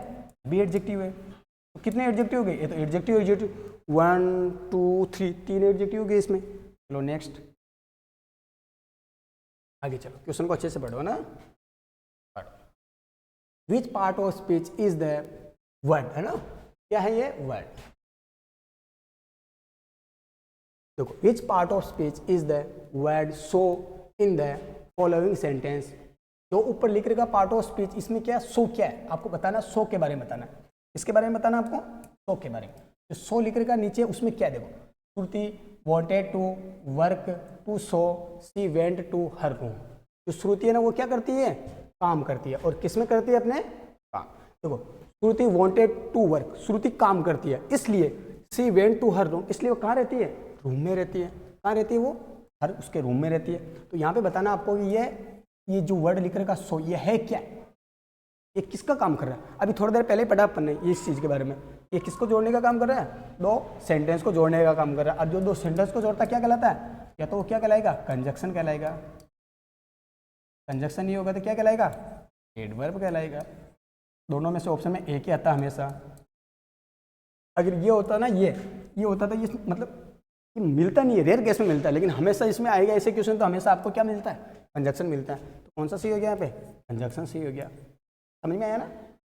भी एडजेक्टिव है। तो कितने एडजेक्टिव हो गए? ये तो एडजेक्टिव 1 2 3, 3 एडजेक्टिव हो गए इसमें। चलो नेक्स्ट, आगे चलो, क्वेश्चन को अच्छे से पढ़ो ना। विच part of speech is the word, है ना? क्या है ये? वर्ड। देखो, which part of speech is the word so in the following sentence. जो ऊपर लिख रखा पार्ट ऑफ स्पीच, इसमें क्या सो क्या है? आपको बताना, सो के बारे में बताना। इसके बारे में बताना आपको, सो के बारे में। जो सो लिख रखा नीचे, उसमें क्या? देखो, Shruti wanted to work to so she went to her room. जो श्रुति है ना, वो क्या करती है? काम करती है। और किस में करती है? अपने काम। देखो, Shruti wanted to work, Shruti काम करती है, इसलिए she went to her room, इसलिए वो कहाँ रहती है? रूम में रहती है। कहाँ रहती है वो? हर उसके रूम में रहती है। तो यहाँ पे बताना आपको कि ये जो वर्ड लिख रखा सो, ये है क्या? ये किसका काम कर रहा है? अभी थोड़ी देर पहले पढ़ा अपन ने ये इस चीज़ के बारे में। ये किसको जोड़ने का काम कर रहा है? दो सेंटेंस को जोड़ने का काम कर रहा है। और जो दो सेंटेंस को जोड़ता है क्या कहलाता है? या तो वो क्या कहलाएगा? कंजक्शन कहलाएगा। कंजक्शन नहीं होगा तो क्या कहलाएगा? एडवर्ब कहलाएगा। दोनों में से ऑप्शन में एक ही आता है हमेशा। अगर ये होता ना, ये होता तो ये मतलब ये मिलता नहीं है, रेयर केस में मिलता है, लेकिन हमेशा इसमें आएगा ऐसे क्वेश्चन, तो हमेशा आपको क्या मिलता है? कंजक्शन मिलता है। तो कौन सा सही हो गया यहाँ पे? कंजक्शन सही हो गया। समझ में आया ना?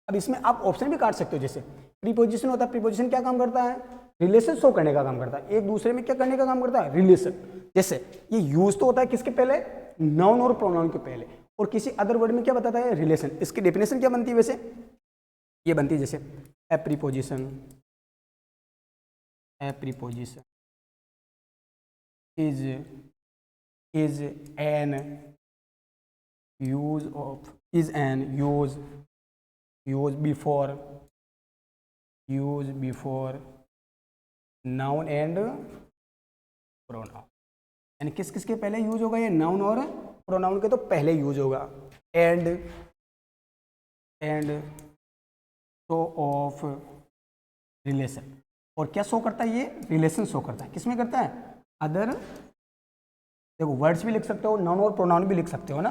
अब इसमें आप ऑप्शन भी काट सकते हो। जैसे प्रीपोजिशन होता है, प्रीपोजिशन क्या काम करता है? रिलेशन शो करने का काम करता है। एक दूसरे में क्या करने का काम करता है? रिलेशन। जैसे ये यूज तो होता है किसके पहले? नाउन और प्रोनाउन के पहले। और किसी अदर वर्ड में क्या बताता है? रिलेशन। इसकी डेफिनेशन क्या बनती है वैसे? ये बनती है जैसे ए preposition is an use before noun and pronoun। यानी किस किस के पहले यूज होगा? ये नाउन और प्रोनाउन के तो पहले यूज होगा। And show off relation. और क्या शो करता है? ये रिलेशन शो करता है। किसमें करता है? अदर। देखो, वर्ड्स भी लिख सकते हो, नाउन और प्रोनाउन भी लिख सकते हो ना।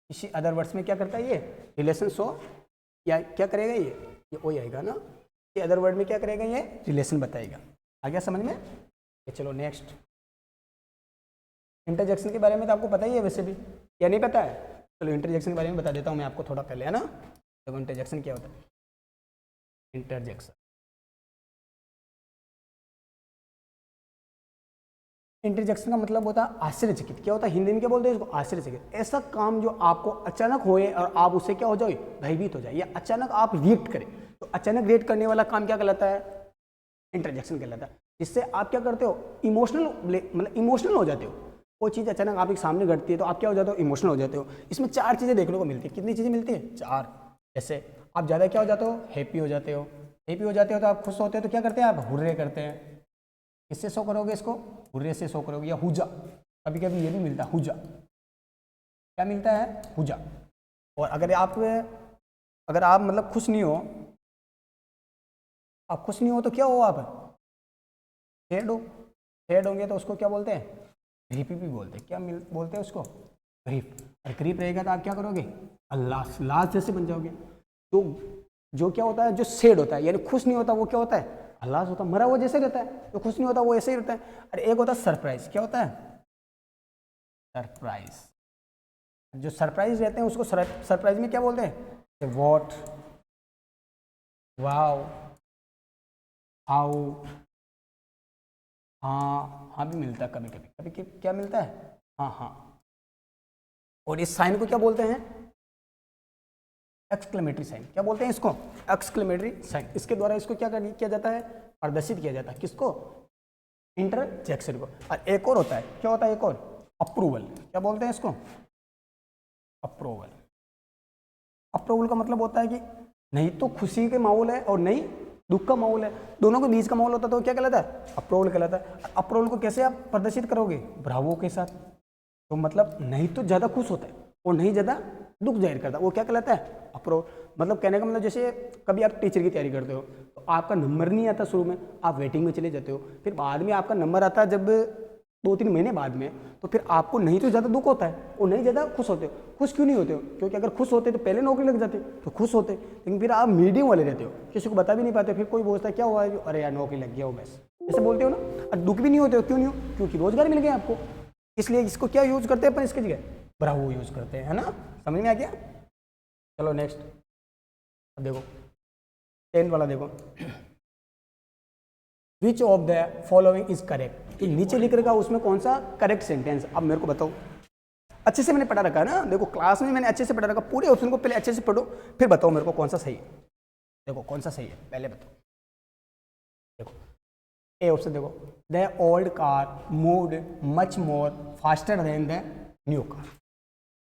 किसी अदर वर्ड्स में क्या करता है? ये रिलेशन शो, या क्या करेगा? ये ओ आएगा ना। ये अदर वर्ड में क्या करेगा? ये रिलेशन बताएगा। आ गया समझ में? चलो नेक्स्ट, इंटरजेक्शन के बारे में तो आपको पता ही है वैसे भी, या नहीं पता है? चलो इंटरजेक्शन के बारे में बता देता हूँ मैं आपको थोड़ा पहले, है ना। देखो इंटरजेक्शन क्या होता है? इंटरजेक्शन का मतलब होता है आश्चर्यचकित। क्या होता है हिंदी में? क्या बोलते हैं इसको? आश्चर्यचकित। ऐसा काम जो आपको अचानक होए और आप उससे क्या हो जाए? भयभीत हो जाए, या अचानक आप रिएक्ट करें। तो अचानक रिएक्ट करने वाला काम क्या कहलाता है? इंटरजेक्शन कहलाता है। जिससे आप क्या करते हो? इमोशनल, मतलब इमोशनल हो जाते हो। कोई चीज़ अचानक आपके सामने घटती है तो आप क्या हो जाते हो, इमोशनल हो जाते हो। इसमें 4 चीज़ें देखने को मिलती है। कितनी चीज़ें मिलती है? 4। जैसे आप ज़्यादा क्या हो जाते हो, हैप्पी हो जाते हो। हैप्पी हो जाते हो तो आप खुश होते हो तो क्या करते हैं आप, हुर्रे करते हैं। किससे शो करोगे इसको, हुर्रे से शो करोगे, या हुजा, कभी कभी ये भी मिलता है हुजा। क्या मिलता है, हुजा। और अगर आप मतलब खुश नहीं हो, आप खुश नहीं हो तो क्या हो, आप सैड हो। सैड होंगे तो उसको क्या बोलते हैं, ग्रीफ भी बोलते हैं। क्या बोलते हैं उसको, ग्रीफ। और ग्रीफ रहेगा तो आप क्या करोगे, लाश जैसे बन जाओगे। तो जो क्या होता है, जो सैड होता है यानी खुश नहीं होता, वो क्या होता है, हलास होता है, मरा हुआ जैसे रहता है। जो खुश नहीं होता वो ऐसे ही रहता है। और एक होता है सरप्राइज। क्या होता है, सरप्राइज। जो सरप्राइज रहते हैं उसको सरप्राइज में क्या बोलते हैं, वॉट, वाओ, हाउ। हाँ भी मिलता है कभी कभी क्या मिलता है, हाँ। और इस साइन को क्या बोलते हैं, एक्सक्लेमेटरी साइन। क्या बोलते हैं इसको, एक्सक्लेमेटरी साइन। इसके द्वारा इसको क्या किया जाता है, प्रदर्शित किया जाता है। किसको, इंटरजेक्शन को। और एक और होता है, क्या होता है एक और, अप्रूवल। क्या बोलते हैं इसको, अप्रूवल। अप्रूवल का मतलब होता है कि नहीं तो खुशी के माहौल है और नहीं दुख का माहौल है, दोनों के बीच का माहौल होता है तो क्या कहलाता है, अप्रूवल कहलाता है। अप्रूवल को कैसे आप प्रदर्शित करोगे, ब्रावो के साथ। तो मतलब नहीं तो ज़्यादा खुश होता है और नहीं ज़्यादा दुख जाहिर करता, वो क्या कहलाता है, अप्रूवल। मतलब कहने का मतलब जैसे कभी आप टीचर की तैयारी करते हो तो आपका नंबर नहीं आता शुरू में, आप वेटिंग में चले जाते हो, फिर बाद में आपका नंबर आता है जब 2-3 महीने बाद में, तो फिर आपको नहीं तो ज़्यादा दुख होता है और नहीं ज़्यादा खुश होते हो। खुश क्यों नहीं होते हो, क्योंकि अगर खुश होते तो पहले नौकरी लग जाती, तो खुश होते। लेकिन फिर आप मीडियम वाले रहते हो, किसी को बता भी नहीं पाते, फिर कोई बोलता है क्या हुआ है, अरे यार नौकरी लग गया हो बस, ऐसे बोलते हो ना। और दुख भी नहीं होते हो, क्यों नहीं हो, क्योंकि रोजगार मिल गया आपको। इसलिए इसको क्या यूज करते हैं अपन इसकी जगह, ब्रावो यूज करते हैं, है ना। समझ में आ गया। चलो नेक्स्ट, अब देखो 10 वाला देखो, which of the following is correct. कि नीचे लिख रखा उसमें कौन सा करेक्ट सेंटेंस, अब मेरे को बताओ। अच्छे से मैंने पढ़ा रखा है ना, देखो क्लास में मैंने अच्छे से पढ़ा रखा, पूरे ऑप्शन को पहले अच्छे से पढ़ो, फिर बताओ मेरे को कौन सा सही है। देखो कौन सा सही है पहले बताओ। देखो ए ऑप्शन देखो, the old car moved much more faster than the new car.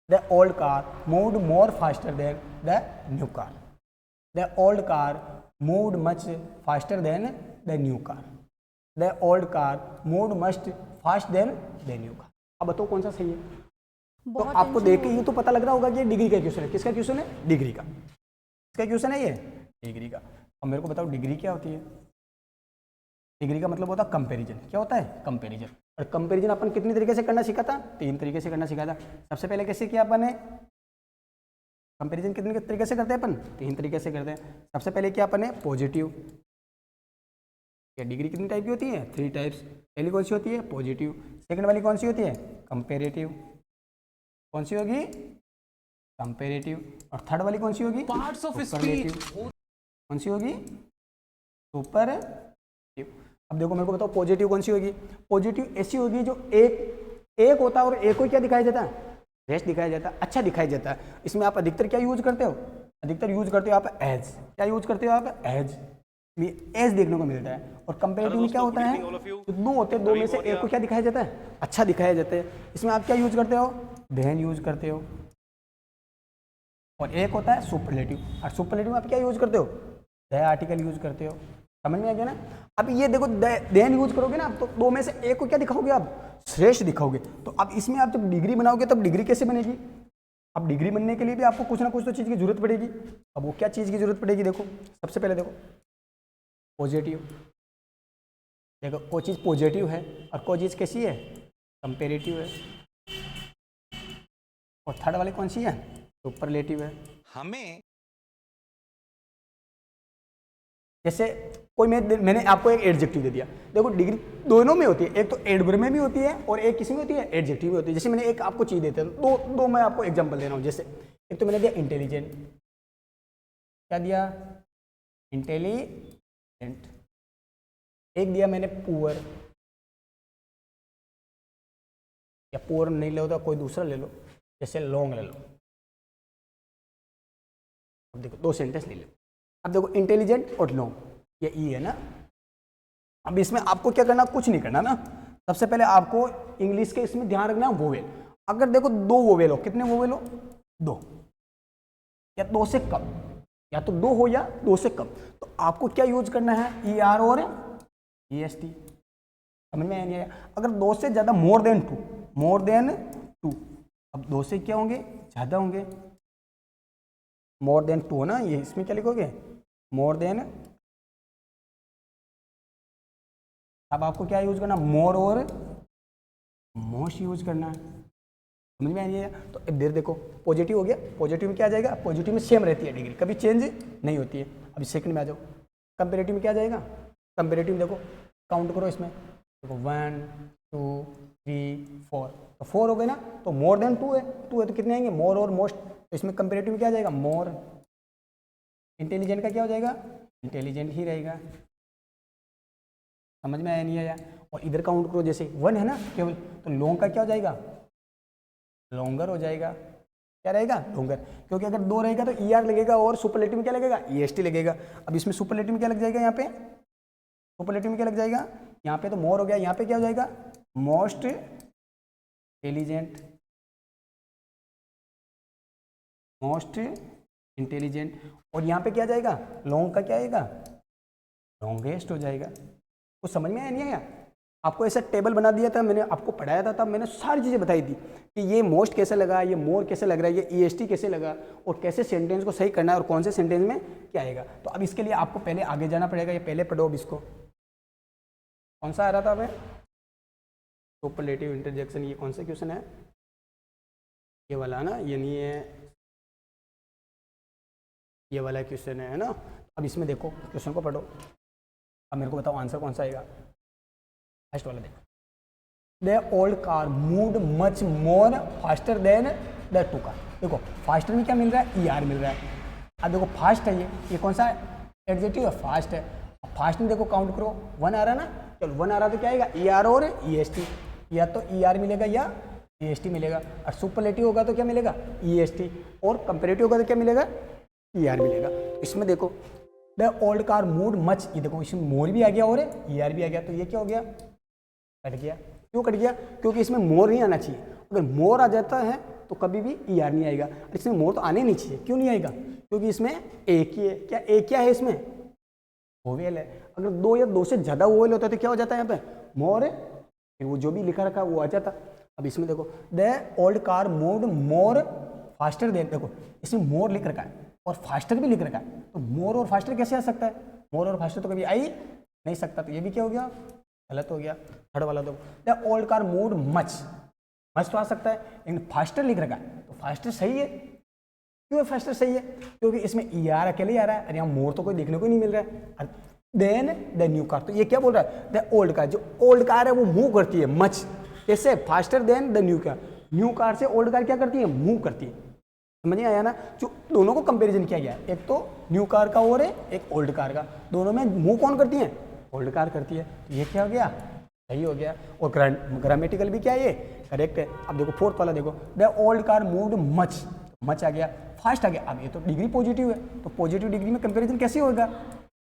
The old car moved more faster than the new car. The old car moved much faster than the new car. The old car moved much fast than the new car. अब बताओ कौन सा सही है। तो आपको देख के ये तो पता लग रहा होगा कि ये डिग्री का क्वेश्चन है। किसका क्वेश्चन है, डिग्री का। किसका क्वेश्चन है ये, डिग्री का। अब मेरे को बताओ डिग्री क्या होती है। डिग्री का मतलब होता है कंपैरिजन। क्या होता है, कंपैरिजन। और कंपैरिजन अपन कितनी तरीके से करना सीखा था, 3 तरीके से करना सीखा था। सबसे पहले कैसे किया अपन ने, कंपैरिजन कितने तरीके से करते हैं अपन, 3 तरीके से करते हैं। सबसे पहले क्या अपन ने, पॉजिटिव। या डिग्री कितनी टाइप की होती है, 3 टाइप्स। पहली कौन सी होती है, पॉजिटिव। सेकंड वाली कौन सी होती है, कंपैरेटिव। कौन सी होगी, कंपैरेटिव। और थर्ड वाली कौन सी होगी, पार्ट्स ऑफ स्पीच। कौन सी होगी, सुपरलेटिव। अब देखो मेरे को बताओ पॉजिटिव कौन सी होगी। पॉजिटिव ऐसी होगी जो एक होता है और एक को क्या दिखाया जाता है, बेस्ट दिखाया जाता है, अच्छा दिखाया जाता है। इसमें आप अधिकतर क्या यूज करते हो, अधिकतर यूज करते हो आप एज। क्या यूज करते हो आप, एज। एज देखने को मिलता है। और कंपैरेटिव में क्या होता है, दो होते हैं, दो में से एक को क्या दिखाया जाता है, अच्छा दिखाया जाता है। इसमें आप क्या यूज करते हो, देन यूज करते हो। और एक होता है सुपरलेटिव। और सुपरलेटिव में आप क्या यूज करते हो, द आर्टिकल यूज करते हो। समझ में आ गया ना। अब ये देखो देन यूज करोगे ना तो दो में से एक को क्या दिखाओगे आप, श्रेष्ठ दिखाओगे। तो अब इसमें आप जब डिग्री बनाओगे तब डिग्री कैसे बनेगी। अब डिग्री बनने के लिए भी आपको कुछ ना कुछ तो चीज़ की जरूरत पड़ेगी। अब वो क्या चीज़ की जरूरत पड़ेगी, देखो सबसे पहले देखो पॉजिटिव। देखो कोई चीज़ पॉजिटिव है और कोई चीज़ कैसी है, कंपेरेटिव है। और थर्ड वाली कौन सी है, सुपरलेटिव है। हमें जैसे कोई मैंने आपको एक एडजेक्टिव दे दिया। देखो डिग्री दोनों में होती है, एक तो एडवर्ब में भी होती है और एक किसी में होती है, एडजेक्टिव में होती है। जैसे मैंने एक आपको चीज़ देते हैं दो मैं आपको एग्जांपल दे रहा हूँ। जैसे एक तो मैंने दिया इंटेलिजेंट, क्या दिया, इंटेलिजेंट। एक दिया मैंने पुअर, या पुअर नहीं लो तो कोई दूसरा ले लो, जैसे लॉन्ग ले लो। अब देखो 2 सेंटेंस ले लो। अब देखो इंटेलिजेंट और लॉन्ग, ये ई है ना। अब इसमें आपको क्या करना, कुछ नहीं करना ना। सबसे पहले आपको इंग्लिश के इसमें ध्यान रखना है वोवेल। अगर देखो दो वोवेल हो, कितने वोवेल हो? दो, या दो से कम, या तो दो हो या दो से कम, तो आपको क्या यूज करना है? ई आर और ई एस टी। समझ में नहीं आया? अगर दो से ज्यादा, more than two, more than two, अब दो से क्या होंगे? ज्यादा होंगे, मोर देन टू है ना, ये इसमें क्या लिखोगे? More than. अब आपको क्या यूज करना? मोर और मोस्ट यूज करना है। समझ में आ रही है? तो इधर देखो पॉजिटिव हो गया, पॉजिटिव में क्या आ जाएगा? पॉजिटिव में सेम रहती है डिग्री, कभी चेंज नहीं होती है। अभी सेकंड में आ जाओ, कंपेरेटिव में क्या आ जाएगा? कंपेरेटिव में देखो, काउंट करो इसमें, देखो 1 2 3 4, तो 4 हो गए ना, तो मोर देन 2 है, 2 है तो कितने आएंगे? मोर और मोस्ट। तो इसमें कंपेरेटिव में क्या आ जाएगा? मोर। इंटेलिजेंट का क्या हो जाएगा? इंटेलिजेंट ही रहेगा। समझ में आया नहीं आया? और इधर काउंट करो, जैसे 1 है ना केवल, तो लॉन्ग का क्या हो जाएगा? लॉन्गर हो जाएगा। क्या रहेगा? लॉन्गर। क्योंकि अगर 2 रहेगा तो ई आर लगेगा और सुपरलेटिव में क्या लगेगा? ई एस टी लगेगा। अब इसमें सुपरलेटिव में क्या लग जाएगा? यहाँ पे सुपरलेटिव में क्या लग जाएगा? यहाँ पे तो मोर हो गया, यहाँ पे क्या हो जाएगा? Most intelligent, most intelligent. और यहाँ पे क्या जाएगा? लॉन्ग का क्या आएगा? लॉन्गेस्ट हो जाएगा। कुछ समझ में आया नहीं आया? आपको ऐसा टेबल बना दिया था, मैंने आपको पढ़ाया था, तब मैंने सारी चीज़ें बताई थी कि ये मोस्ट कैसे लगा, ये मोर कैसे लग रहा है, ये ईएसटी कैसे लगा, और कैसे सेंटेंस को सही करना है और कौन से सेंटेंस में क्या आएगा। तो अब इसके लिए आपको पहले आगे जाना पड़ेगा, ये पहले पढ़ो अब इसको। कौन सा आ रहा था अब? सुपरलेटिव इंटरजेक्शन, ये कौन सा क्वेश्चन है? ये वाला ना, ये नहीं है, ये वाला क्वेश्चन है ना। अब इसमें देखो, क्वेश्चन को पढ़ो, अब मेरे को बताओ आंसर कौन सा आएगा। फर्स्ट वाला देखो, the old car moved much more faster than the two car. देखो फास्टर में क्या मिल रहा है? ई आर मिल रहा है। अब देखो फास्ट है, ये कौन सा एडजेक्टिव है? फास्ट है। फास्ट में देखो काउंट करो, 1 आ रहा है ना, चलो 1 आ रहा तो क्या आएगा? ई आर और ई एस टी, या तो ई आर मिलेगा या ई एस टी मिलेगा। और सुपरलेटिव होगा तो क्या मिलेगा? ई एस टी, और कंपेरेटिव होगा तो क्या मिलेगा? ई आर मिलेगा। तो इसमें देखो the old car moved much, ये देखो इसमें मोर भी आ गया और ई आर भी आ गया, तो ये क्या हो गया? कट गया। क्यों कट गया? क्योंकि इसमें मोर नहीं आना चाहिए। अगर मोर आ जाता है तो कभी भी ई आर नहीं आएगा। इसमें मोर तो आने नहीं चाहिए। क्यों नहीं आएगा? क्योंकि इसमें एक ही है। क्या एक क्या है? इसमें वोवेल है। अगर 2 या 2 से ज़्यादा वोवेल होता है तो क्या हो जाता है? यहाँ पे मोर है, फिर वो जो भी लिखा रखा है वो आ जाता। अब इसमें देखो the old car moved more faster then, देखो इसमें मोर लिख रखा है और फास्टर भी लिख रखा है, तो मोर और फास्टर कैसे आ सकता है? मोर और फास्टर तो कभी आ ही नहीं सकता, तो ये भी क्या हो गया? गलत हो गया। थर्ड वाला दो, the old car moved much, much तो आ सकता है, लेकिन फास्टर लिख रखा है, तो फास्टर सही है। क्यों फास्टर सही है? क्योंकि इसमें ई आर अकेले ही आ रहा है, अरे यहाँ मोर तो कोई देखने को नहीं मिल रहा है। देन द न्यू कार, तो ये क्या बोल रहा है? द ओल्ड कार, जो ओल्ड कार है वो मूव करती है मच, कैसे? Faster than the new car. New car से ओल्ड कार क्या करती है? मूव करती है। समझ में आया ना? जो दोनों को कंपैरिजन किया गया, एक तो न्यू कार का और एक ओल्ड कार का, दोनों में मूव कौन करती है? ओल्ड कार करती है। तो ये क्या हो गया? सही हो गया। और ग्रामेटिकल भी क्या है? ये करेक्ट है। अब देखो फोर्थ वाला देखो, the old car moved much, much आ गया, फास्ट आ गया। अब ये तो डिग्री पॉजिटिव है, तो पॉजिटिव डिग्री में कंपैरिजन कैसे होगा?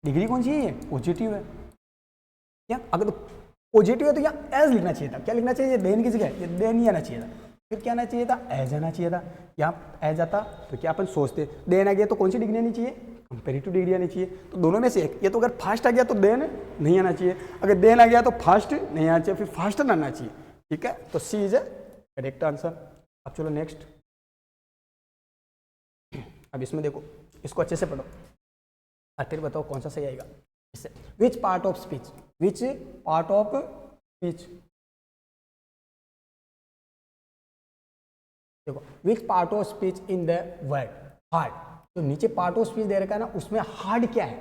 डिग्री कौन सी है? ये पॉजिटिव है। क्या अगर तो पॉजिटिव है तो यहाँ एज लिखना चाहिए था। क्या लिखना चाहिए? देन की जगह ये देन ही आना चाहिए था। फिर क्या आना चाहिए था? एज आना चाहिए था। यहाँ एज आता तो क्या अपन सोचते, देन आ गया तो कौन सी डिग्री आनी चाहिए? कंपेरेटिव डिग्री आनी चाहिए। तो दोनों में से एक, ये तो अगर फास्ट आ गया तो देन नहीं आना चाहिए, अगर देन आ गया तो फास्ट नहीं आना चाहिए, फिर फास्टर आना चाहिए। ठीक है, तो सी इज ए करेक्ट आंसर। अब चलो नेक्स्ट। अब इसमें देखो, इसको अच्छे से पढ़ो, फिर बताओ कौन सा सही आएगा इससे। Which part of speech, which part of speech, देखो which part of speech in the word hard, तो नीचे पार्ट ऑफ स्पीच दे रखा है ना, उसमें हार्ड क्या है?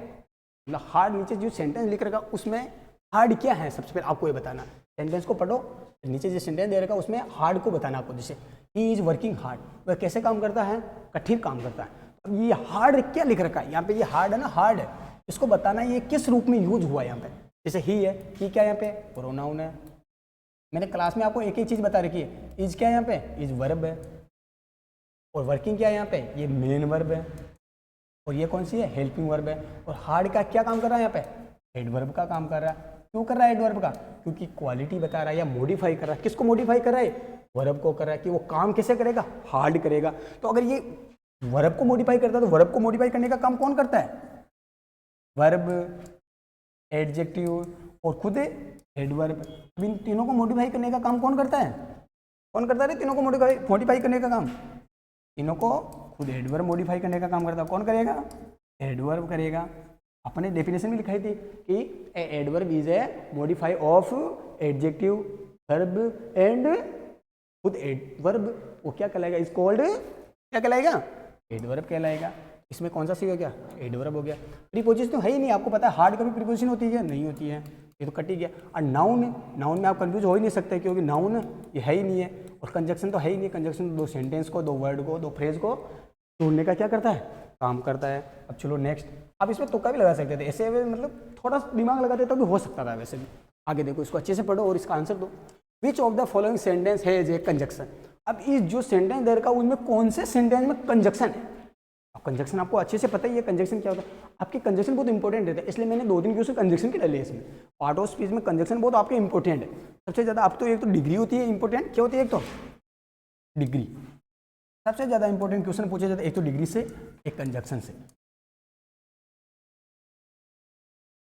मतलब हार्ड नीचे जो सेंटेंस लिख रखा है उसमें हार्ड क्या है, सबसे पहले आपको ये बताना। सेंटेंस को पढ़ो, नीचे जो सेंटेंस दे रखा है उसमें हार्ड को बताना आपको। जैसे ही इज वर्किंग हार्ड, वह कैसे काम करता है? कठिन काम करता है। अब ये हार्ड क्या लिख रखा है यहाँ पे? ये हार्ड है ना, हार्ड है, इसको बताना ये किस रूप में यूज हुआ है यहाँ पे। जैसे ही है, ही क्या यहाँ पे? प्रोनाउन है। मैंने क्लास में आपको एक ही चीज बता रखी है, इज क्या यहाँ पे? इज वर्ब है। और वर्किंग क्या है यहाँ पे? ये मेन वर्ब है। और ये कौन सी है? हेल्पिंग वर्ब है। और हार्ड का क्या काम कर रहा है यहाँ पे? हेड वर्ब का काम कर रहा है। क्यों कर रहा है एडवर्ब का? क्योंकि क्वालिटी बता रहा है या मॉडिफाई कर रहा है। किसको मॉडिफाई कर रहा है? वर्ब को कर रहा है कि वो काम कैसे करेगा, हार्ड करेगा। तो अगर ये वर्ब को मॉडिफाई करता है तो वर्ब को मॉडिफाई करने का काम कौन करता है? वर्ब, एडजेक्टिव और खुद एडवर्ब। अब इन तीनों को मॉडिफाई करने का काम कौन करता है? कौन करता है? तीनों को मॉडिफाई करने का काम, तीनों को खुद एडवर्ब मॉडिफाई करने का काम करता है। कौन करेगा? एडवर्ब करेगा। अपने डेफिनेशन में लिखाई थी कि adverb is a modify of adjective, verb and खुद एडवर्ब वो क्या कहलाएगा? इज कॉल्ड, क्या कहलाएगा? एडवर्ब कहलाएगा। इसमें कौन सा सी हो गया? एडवर्ब हो गया। प्रीपोजिशन तो है ही नहीं, आपको पता है हार्ड कभी प्रीपोजिशन होती है? नहीं होती है, ये तो कट ही गया। और नाउन, नाउन में आप कंफ्यूज हो ही नहीं सकते क्योंकि नाउन ये है ही नहीं है, और कंजक्शन तो है ही नहीं। कंजक्शन दो सेंटेंस को, दो वर्ड को, दो फ्रेज को जोड़ने का क्या करता है? काम करता है। अब चलो नेक्स्ट, आप इसमें तुक्का भी लगा सकते थे, ऐसे मतलब थोड़ा दिमाग लगाते तो भी हो सकता था वैसे भी। आगे देखो, इसको अच्छे से पढ़ो और इसका आंसर दो। विच of the following sentence has A conjunction? अब इस जो सेंटेंस दे रखा है उनमें कौन से सेंटेंस में कंजक्शन है? अब कंजक्शन आपको अच्छे से पता ही है, कंजक्शन क्या होता है। आपके कंजक्शन बहुत इंपॉर्टेंट रहते हैं, इसलिए मैंने 2-3 क्वेश्चन कंजक्शन के डाले हैं इसमें। पार्ट ऑफ स्पीच में कंजक्शन बहुत आपके इंपॉर्टेंट है सबसे ज़्यादा। अब तो एक तो डिग्री होती है इंपॉर्टेंट, क्या होती है? एक तो डिग्री सबसे ज़्यादा इंपॉर्टेंट क्वेश्चन पूछे जाते हैं, एक तो डिग्री से, एक कंजक्शन से।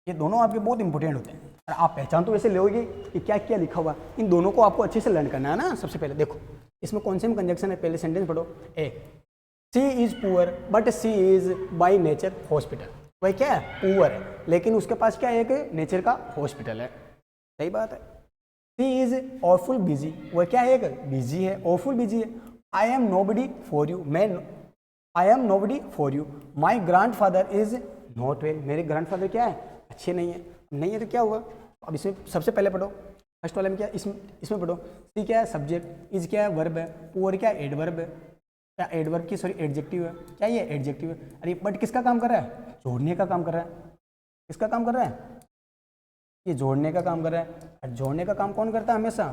ये दोनों आपके बहुत इंपॉर्टेंट होते हैं और आप पहचान तो वैसे लोगे कि क्या क्या लिखा हुआ। इन दोनों को आपको अच्छे से लर्न करना है ना। सबसे पहले देखो इसमें कौन से में कंजक्शन है, पहले सेंटेंस पढ़ो। A, C is poor but C is by nature hospital. वही क्या है? पुअर है, लेकिन उसके पास क्या है? एक नेचर का हॉस्पिटल है। सही बात है। सी इज ऑफुल बिजी, वह क्या है? एक बिजी है, ऑफुल बिजी है। I am nobody for you, मैं I am nobody for you. My grandfather is not well, मेरे ग्रैंड फादर क्या है? अच्छे नहीं है। नहीं है तो क्या हुआ? अब इसमें सबसे पहले पढ़ो, फर्स्ट वाले में क्या? इसमें पढ़ो। सी क्या है? सब्जेक्ट, इज क्या है? वर्ब है, पुअर क्या है? एडवर्ब है। क्या एडवर्ब की, सॉरी एडजेक्टिव है। क्या ये? एडजेक्टिव है। अरे बट किसका काम कर रहा है? जोड़ने का काम कर रहा है। किसका काम कर रहा है? ये जोड़ने का काम कर रहा है। और जोड़ने का काम कौन करता है? हमेशा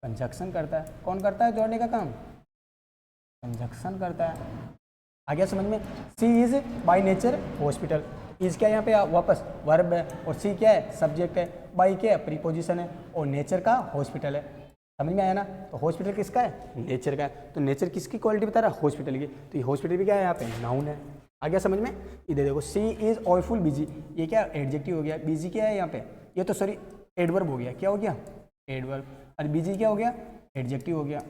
कंजक्शन करता है। कौन करता है जोड़ने का काम? कंजक्शन करता है। आ गया समझ में? C is by nature hospital. Is क्या यहाँ पे वापस वर्ब है, और सी क्या है? सब्जेक्ट है, बाई क्या है? प्रीपोजिशन है, और नेचर का हॉस्पिटल है। समझ में आया ना? तो हॉस्पिटल किसका है? नेचर का है। तो नेचर किसकी क्वालिटी बता रहा है? हॉस्पिटल की। तो ये हॉस्पिटल भी क्या है? यहाँ पे नाउन है। आ गया समझ में? इधर देखो, सी इज ऑयफुल बिजी, ये क्या? एडजेक्टिव हो गया। बिजी क्या है यहाँ पे? ये तो सॉरी एडवर्ब हो गया। क्या हो गया? एडवर्ब। और बिजी क्या हो गया? एडजेक्टिव हो गया।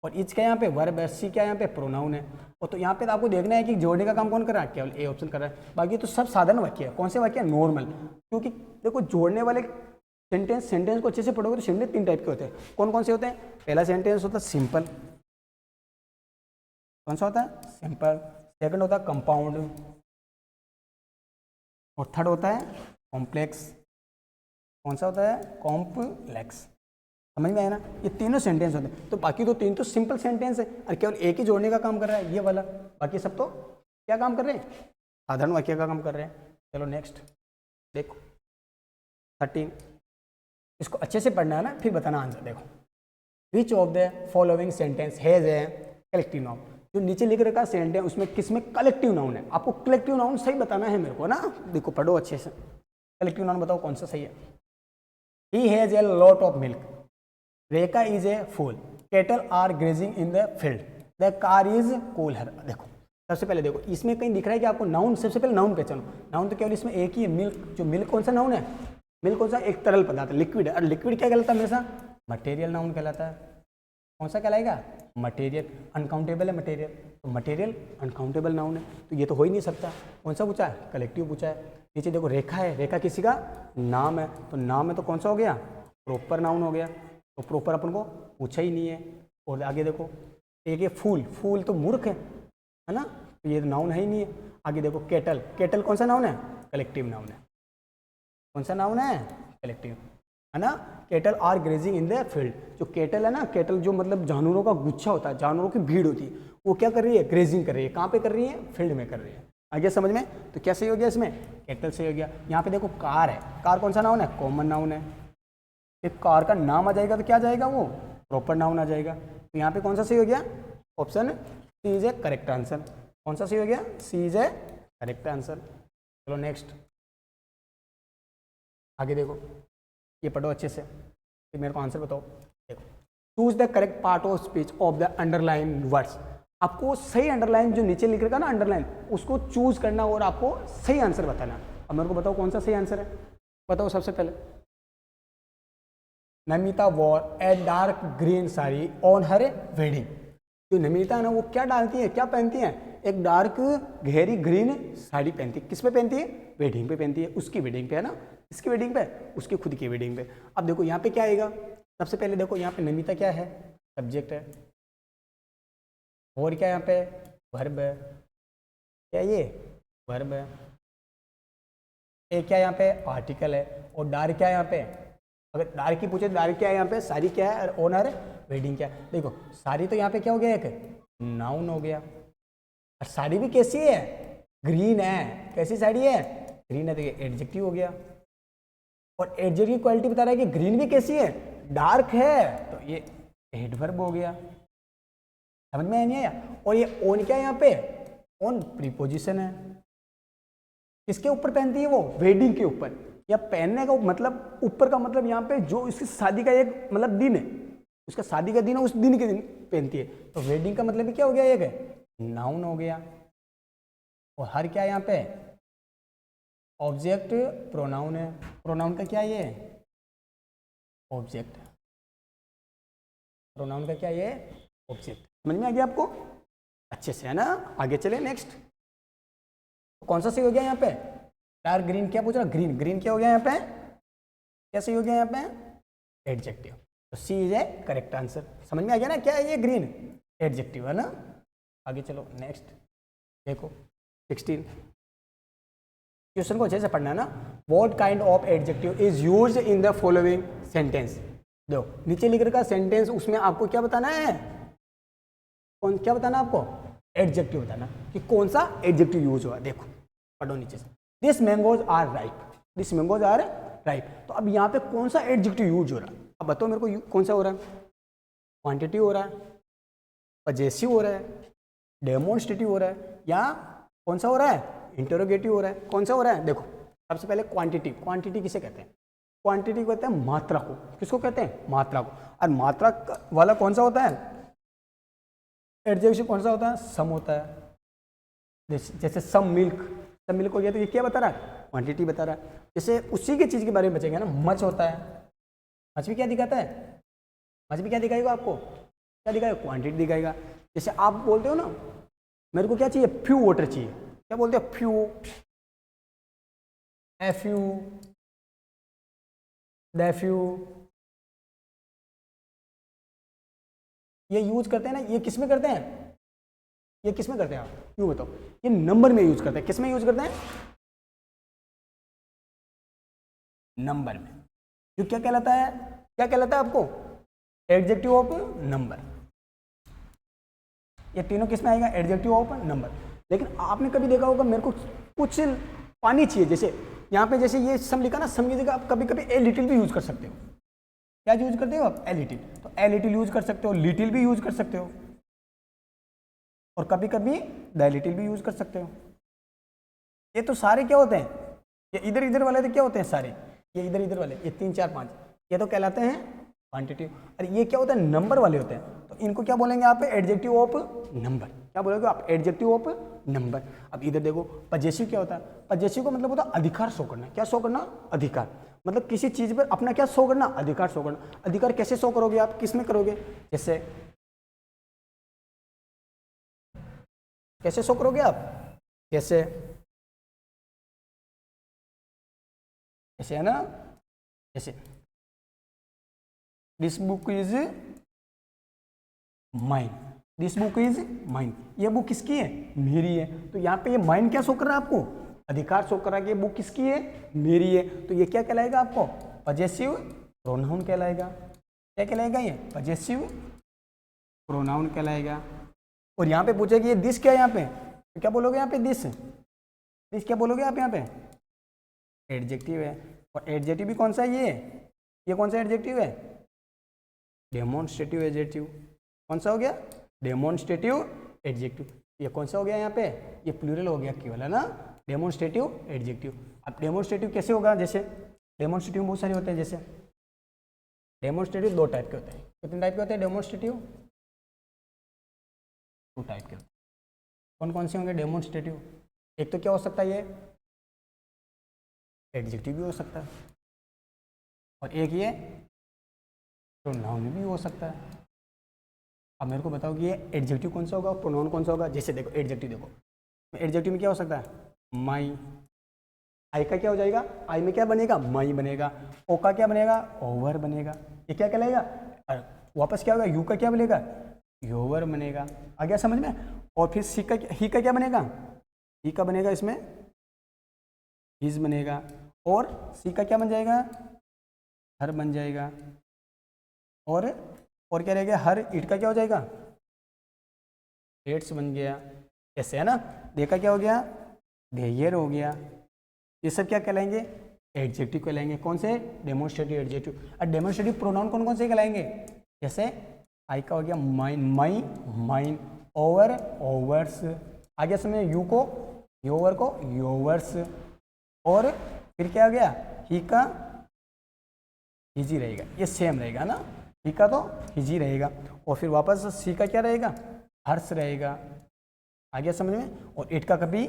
और इज क्या यहाँ पे? वर्ब है। सी क्या यहाँ पे? प्रोनाउन है। और तो यहाँ पे तो आपको देखना है कि जोड़ने का काम कौन कर रहा है? केवल ए ऑप्शन कर रहा है। बाकी तो सब साधारण वाक्य है। कौन से वाक्य? नॉर्मल। क्योंकि देखो जोड़ने वाले सेंटेंस को अच्छे से पढ़ोगे तो सेंटेंस 3 टाइप के होते हैं। कौन कौन से होते हैं? पहला सेंटेंस होता है सिंपल। कौन सा होता है? सिंपल। सेकंड होता है कंपाउंड, और थर्ड होता है कॉम्प्लेक्स। कौन सा होता है? कॉम्प्लेक्स। समझ में आया ना? ये तीनों सेंटेंस होते हैं। तो बाकी तो 3 तो सिंपल सेंटेंस है और केवल एक ही जोड़ने का काम कर रहा है, ये वाला। बाकी सब तो क्या काम कर रहे हैं? साधारण वाक्य का काम कर रहे हैं। चलो नेक्स्ट देखो 13। इसको अच्छे से पढ़ना है ना, फिर बताना आंसर। देखो, which of the following sentence has a collective noun? जो नीचे लिख रखा सेंटेंस उसमें किसमें कलेक्टिव नाउन है? आपको कलेक्टिव नाउन सही बताना है मेरे को ना। देखो पढ़ो अच्छे से, कलेक्टिव नाउन बताओ कौन सा सही है। He has a lot of milk, Rekha is a fool, cattle are grazing in the field, the car is cooler. देखो सबसे पहले देखो इसमें कहीं दिख रहा है कि आपको नाउन, सबसे पहले नाउन पहचानो। नाउन तो केवल इसमें एक ही है, मिल्क। जो मिल्क कौन सा नाउन है? मिल्क कौन सा? एक तरल पदार्थ, लिक्विड है। और लिक्विड क्या कहलाता है हमेशा? मटेरियल नाउन कहलाता है। कौन सा कहलाएगा? मटेरियल। अनकाउंटेबल है मटेरियल, तो मटेरियल अनकाउंटेबल नाउन है। तो ये तो हो ही नहीं सकता। कौन सा पूछा है? कलेक्टिव पूछा है। नीचे देखो रेखा है, रेखा किसी का नाम है, तो नाम है तो कौन सा हो गया? प्रॉपर नाउन हो गया। तो प्रॉपर अपन को पूछा ही नहीं है। और आगे देखो एक ये फूल, फूल तो मूर्ख है ना, तो ये नाउन है ही नहीं है। आगे देखो कैटल, कैटल कौन सा नाउन है? कलेक्टिव नाउन है। कौन सा नाउन है? कलेक्टिव, है ना। Cattle are grazing in the field, जो कैटल है ना, कैटल जो मतलब जानवरों का गुच्छा होता है, जानवरों की भीड़ होती है, वो क्या कर रही है? ग्रेजिंग कर रही है। कहाँ पे कर रही है? फील्ड में कर रही है। आगे समझ में? तो क्या सही हो गया इसमें? कैटल सही हो गया। यहाँ पे देखो कार है, कार कौन सा नाउन है? कॉमन नाउन है। एक कार का नाम आ जाएगा तो क्या आ जाएगा? वो प्रॉपर नाउन आ जाएगा। तो यहाँ पे कौन सा सही हो गया? Option C is a correct answer. कौन सा सही हो गया? C is a correct answer. चलो नेक्स्ट आगे देखो, ये पढ़ो अच्छे से, फिर मेरे को आंसर बताओ। देखो, choose the correct part of speech of the underline words. आपको सही अंडरलाइन जो नीचे लिख रखा ना अंडरलाइन, उसको चूज करना और आपको सही आंसर बताना। अब मेरे को बताओ कौन सा सही आंसर है, बताओ सबसे पहले। Namita war a dark green sari on her wedding. जो नमिता है ना, वो क्या डालती है, क्या पहनती है, एक डार्क गहरी ग्रीन साड़ी पहनती है। किस पे पहनती है, वेडिंग पे पहनती है, उसकी वेडिंग पे है ना, इसकी वेडिंग पे, उसकी खुद की वेडिंग पे। अब देखो यहाँ पे क्या आएगा, सबसे पहले देखो यहाँ पे नमिता क्या है, सब्जेक्ट है, और क्या यहाँ पे वर्ब है, क्या ये वर्ब है, एक क्या यहाँ पे आर्टिकल है, और डार्क क्या है यहाँ पे, अगर डार्क की पूछे डार्क क्या है यहाँ पे, साड़ी क्या है, और ऑनर वेडिंग क्या है। देखो साड़ी तो यहाँ पे क्या हो गया, एक नाउन हो गया, और साड़ी भी कैसी है, ग्रीन है, कैसी साड़ी है, ग्रीन है, तो ये एडजेक्टिव हो गया। और एडजेक्टिव की क्वालिटी बता रहा है कि ग्रीन भी कैसी है, डार्क है, तो ये एडवर्ब हो गया। समझ में नहीं आया। और ये ऑन क्या है यहाँ पे, ऑन प्रीपोजिशन है, किसके ऊपर पहनती है वो, वेडिंग के ऊपर। या पहनने का मतलब, ऊपर का मतलब यहाँ पे जो इसकी शादी का एक मतलब दिन है, उसका शादी का दिन है, उस दिन के दिन पहनती है, तो वेडिंग का मतलब क्या हो गया, एक नाउन हो गया। और हर क्या है यहाँ पे, ऑब्जेक्ट प्रोनाउन है, प्रोनाउन का क्या ये, ऑब्जेक्ट, प्रोनाउन का क्या ये, ऑब्जेक्ट। समझ में आ गया आपको अच्छे से, है ना। आगे चले नेक्स्ट, तो कौन सा सही हो गया यहाँ पे, डार्क ग्रीन, क्या पूछ रहा, ग्रीन, ग्रीन क्या हो गया यहाँ पे, क्या सही हो गया यहाँ पे, एडजेक्टिव। तो सी इज ए करेक्ट आंसर। समझ में आ गया ना, क्या है ये, ग्रीन एडजेक्टिव है ना। आगे चलो नेक्स्ट देखो 16 क्वेश्चन को अच्छे से पढ़ना है ना। What kind of adjective is used in the following sentence. देखो नीचे लिख रखा सेंटेंस, उसमें आपको क्या बताना है, कौन क्या बताना आपको, एडजेक्टिव बताना कि कौन सा एडजेक्टिव यूज हुआ। देखो पढ़ो नीचे से, this mangoes are ripe, this mangoes are ripe. तो अब यहाँ पे कौन सा एडजेक्टिव यूज हो रहा है, अब बताओ मेरे को, कौन सा हो रहा है, क्वांटिटी हो रहा है, पजेसिव हो रहा है, डेमोन्स्ट्रेटिव हो रहा है, या कौन सा हो रहा है, इंटरोगेटिव हो रहा है, कौन सा हो रहा है। देखो सबसे पहले क्वांटिटी, क्वांटिटी किसे कहते हैं, क्वांटिटी को कहते हैं मात्रा को, किसको कहते हैं, मात्रा को। और मात्रा वाला कौन सा होता है, एडजेक्टिव कौन सा होता है, सम होता है। जैसे सम मिल्क, सम मिल्क हो गया, तो ये क्या बता रहा है, क्वांटिटी बता रहा है। जैसे उसी की चीज़ के बारे में बचेंगे ना, मच होता है, मच भी क्या दिखाता है, मच भी क्या दिखाएगा आपको, क्या दिखाएगा, क्वांटिटी दिखाएगा। जैसे आप बोलते हो ना, मेरे को क्या चाहिए, फ्यू वाटर चाहिए, क्या बोलते हैं, फ्यू, एफ्यू, डेफ्यू, ये यूज करते हैं ना, ये किस में करते हैं, ये किस में करते हैं आप, क्यों बताओ, ये नंबर में यूज करते हैं, किस में यूज करते हैं, नंबर में। जो क्या कहलाता है, क्या कहलाता है आपको, एडजेक्टिव ऑफ नंबर। ये तीनों किस में आएगा, एडजेक्टिव ऑफ नंबर। लेकिन आपने कभी देखा होगा, मेरे को कुछ पानी चाहिए, जैसे यहाँ पे जैसे ये सम लिखा ना, सम की जगह आप कभी कभी ए लिटिल भी यूज कर सकते हो। क्या यूज करते हो आप, ए लिटिल, तो ए लिटिल यूज कर सकते हो, लिटिल भी यूज कर सकते हो, और कभी कभी द लिटिल भी यूज कर सकते हो। ये तो सारे क्या होते हैं, ये इधर इधर वाले तो क्या होते हैं सारे, ये इधर इधर वाले, ये 3 4 5, ये तो कहलाते हैं क्वांटिटी। और ये क्या होता है, नंबर वाले होते हैं, तो इनको क्या बोलेंगे आप, एडजेक्टिव ऑफ नंबर। क्या बोलोगे आप, एडजेक्टिव ऑफ नंबर। अब इधर देखो पजेसिव क्या होता है, पजेसिव का मतलब होता है अधिकार शो करना। क्या शो करना, अधिकार, मतलब किसी चीज पर अपना क्या शो करना, अधिकार शो करना। अधिकार कैसे शो करोगे आप, किस में करोगे, जैसे कैसे शो करोगे आप, जैसे ऐसे है ना, जैसे this book is mine, this book is mine, ये बुक किसकी है, मेरी है। तो यहाँ पे ये माइन क्या शो कर रहा है आपको, अधिकार शो कर रहा है कि ये बुक किसकी है, मेरी है। तो ये क्या कहलाएगा आपको, पजेसिव प्रोनाउन कहलाएगा। क्या कहलाएगा, ये पजेसिव प्रोनाउन कहलाएगा। और यहाँ पे पूछे कि ये दिस क्या है, यहाँ पे तो क्या बोलोगे, यहाँ पे दिस, दिस क्या बोलोगे आप, यहाँ पे एडजेक्टिव है। और एडजेक्टिव भी कौन सा है, ये कौन सा एडजेक्टिव है, डेमोन्स्ट्रेटिव एडजेक्टिव। कौन सा हो गया, डेमोन्स्ट्रेटिव एडजेक्टिव। ये कौन सा हो गया यहाँ पे, ये प्लूरल हो गया केवल, है ना, डेमोन्स्ट्रेटिव एडजेक्टिव। अब डेमोन्स्ट्रेटिव कैसे होगा, जैसे डेमोन्स्ट्रेटिव बहुत सारे होते हैं। जैसे डेमोन्स्ट्रेटिव 2 टाइप के होते हैं। कितने टाइप के होते हैं डेमोन्स्ट्रेटिव? 2 टाइप के होते हैं। कौन कौन से होंगे डेमोन्स्ट्रेटिव? एक तो क्या हो सकता है, ये एडजेक्टिव भी हो सकता है, और एक ये प्रोनाउन भी हो सकता है। अब मेरे को बताओ कि ये एडजेक्टिव कौन सा होगा और प्रोनाउन कौन सा होगा। जैसे देखो एडजेक्टिव, देखो एडजेक्टिव में क्या हो सकता है, माई। आई का क्या हो जाएगा, आई में क्या बनेगा, माई बनेगा। ओ का क्या बनेगा, ओवर बनेगा। ये क्या कहलाएगा, और वापस क्या होगा, यू का क्या बनेगा, योवर बनेगा। आ गया समझ में। और फिर सी का, ही का क्या बनेगा, ही का बनेगा इसमें हिज बनेगा। और सी का क्या बन जाएगा, हर बन जाएगा। और क्या रह गया, हर। इट का क्या हो जाएगा, एट्स बन गया। ऐसे है ना। देखा क्या हो गया, देयर हो गया। ये सब क्या कहलाएंगे, एडजेक्टिव कहलाएंगे। कौन से, डेमोन्स्ट्रेटिव एडजेक्टिव। और डेमोन्स्ट्रेटिव प्रोनाउन कौन कौन से कहलाएंगे, जैसे आई का हो गया माइन, माई, माइन। Over, overs. आगे समय यू को, योवर को, योवर्स। और फिर क्या हो गया, ही का हिजी रहेगा, ये सेम रहेगा ना। ही का तो हिजी रहेगा। और फिर वापस सी का क्या रहेगा, हर्ष रहेगा। आ गया समझ में। और इट का कभी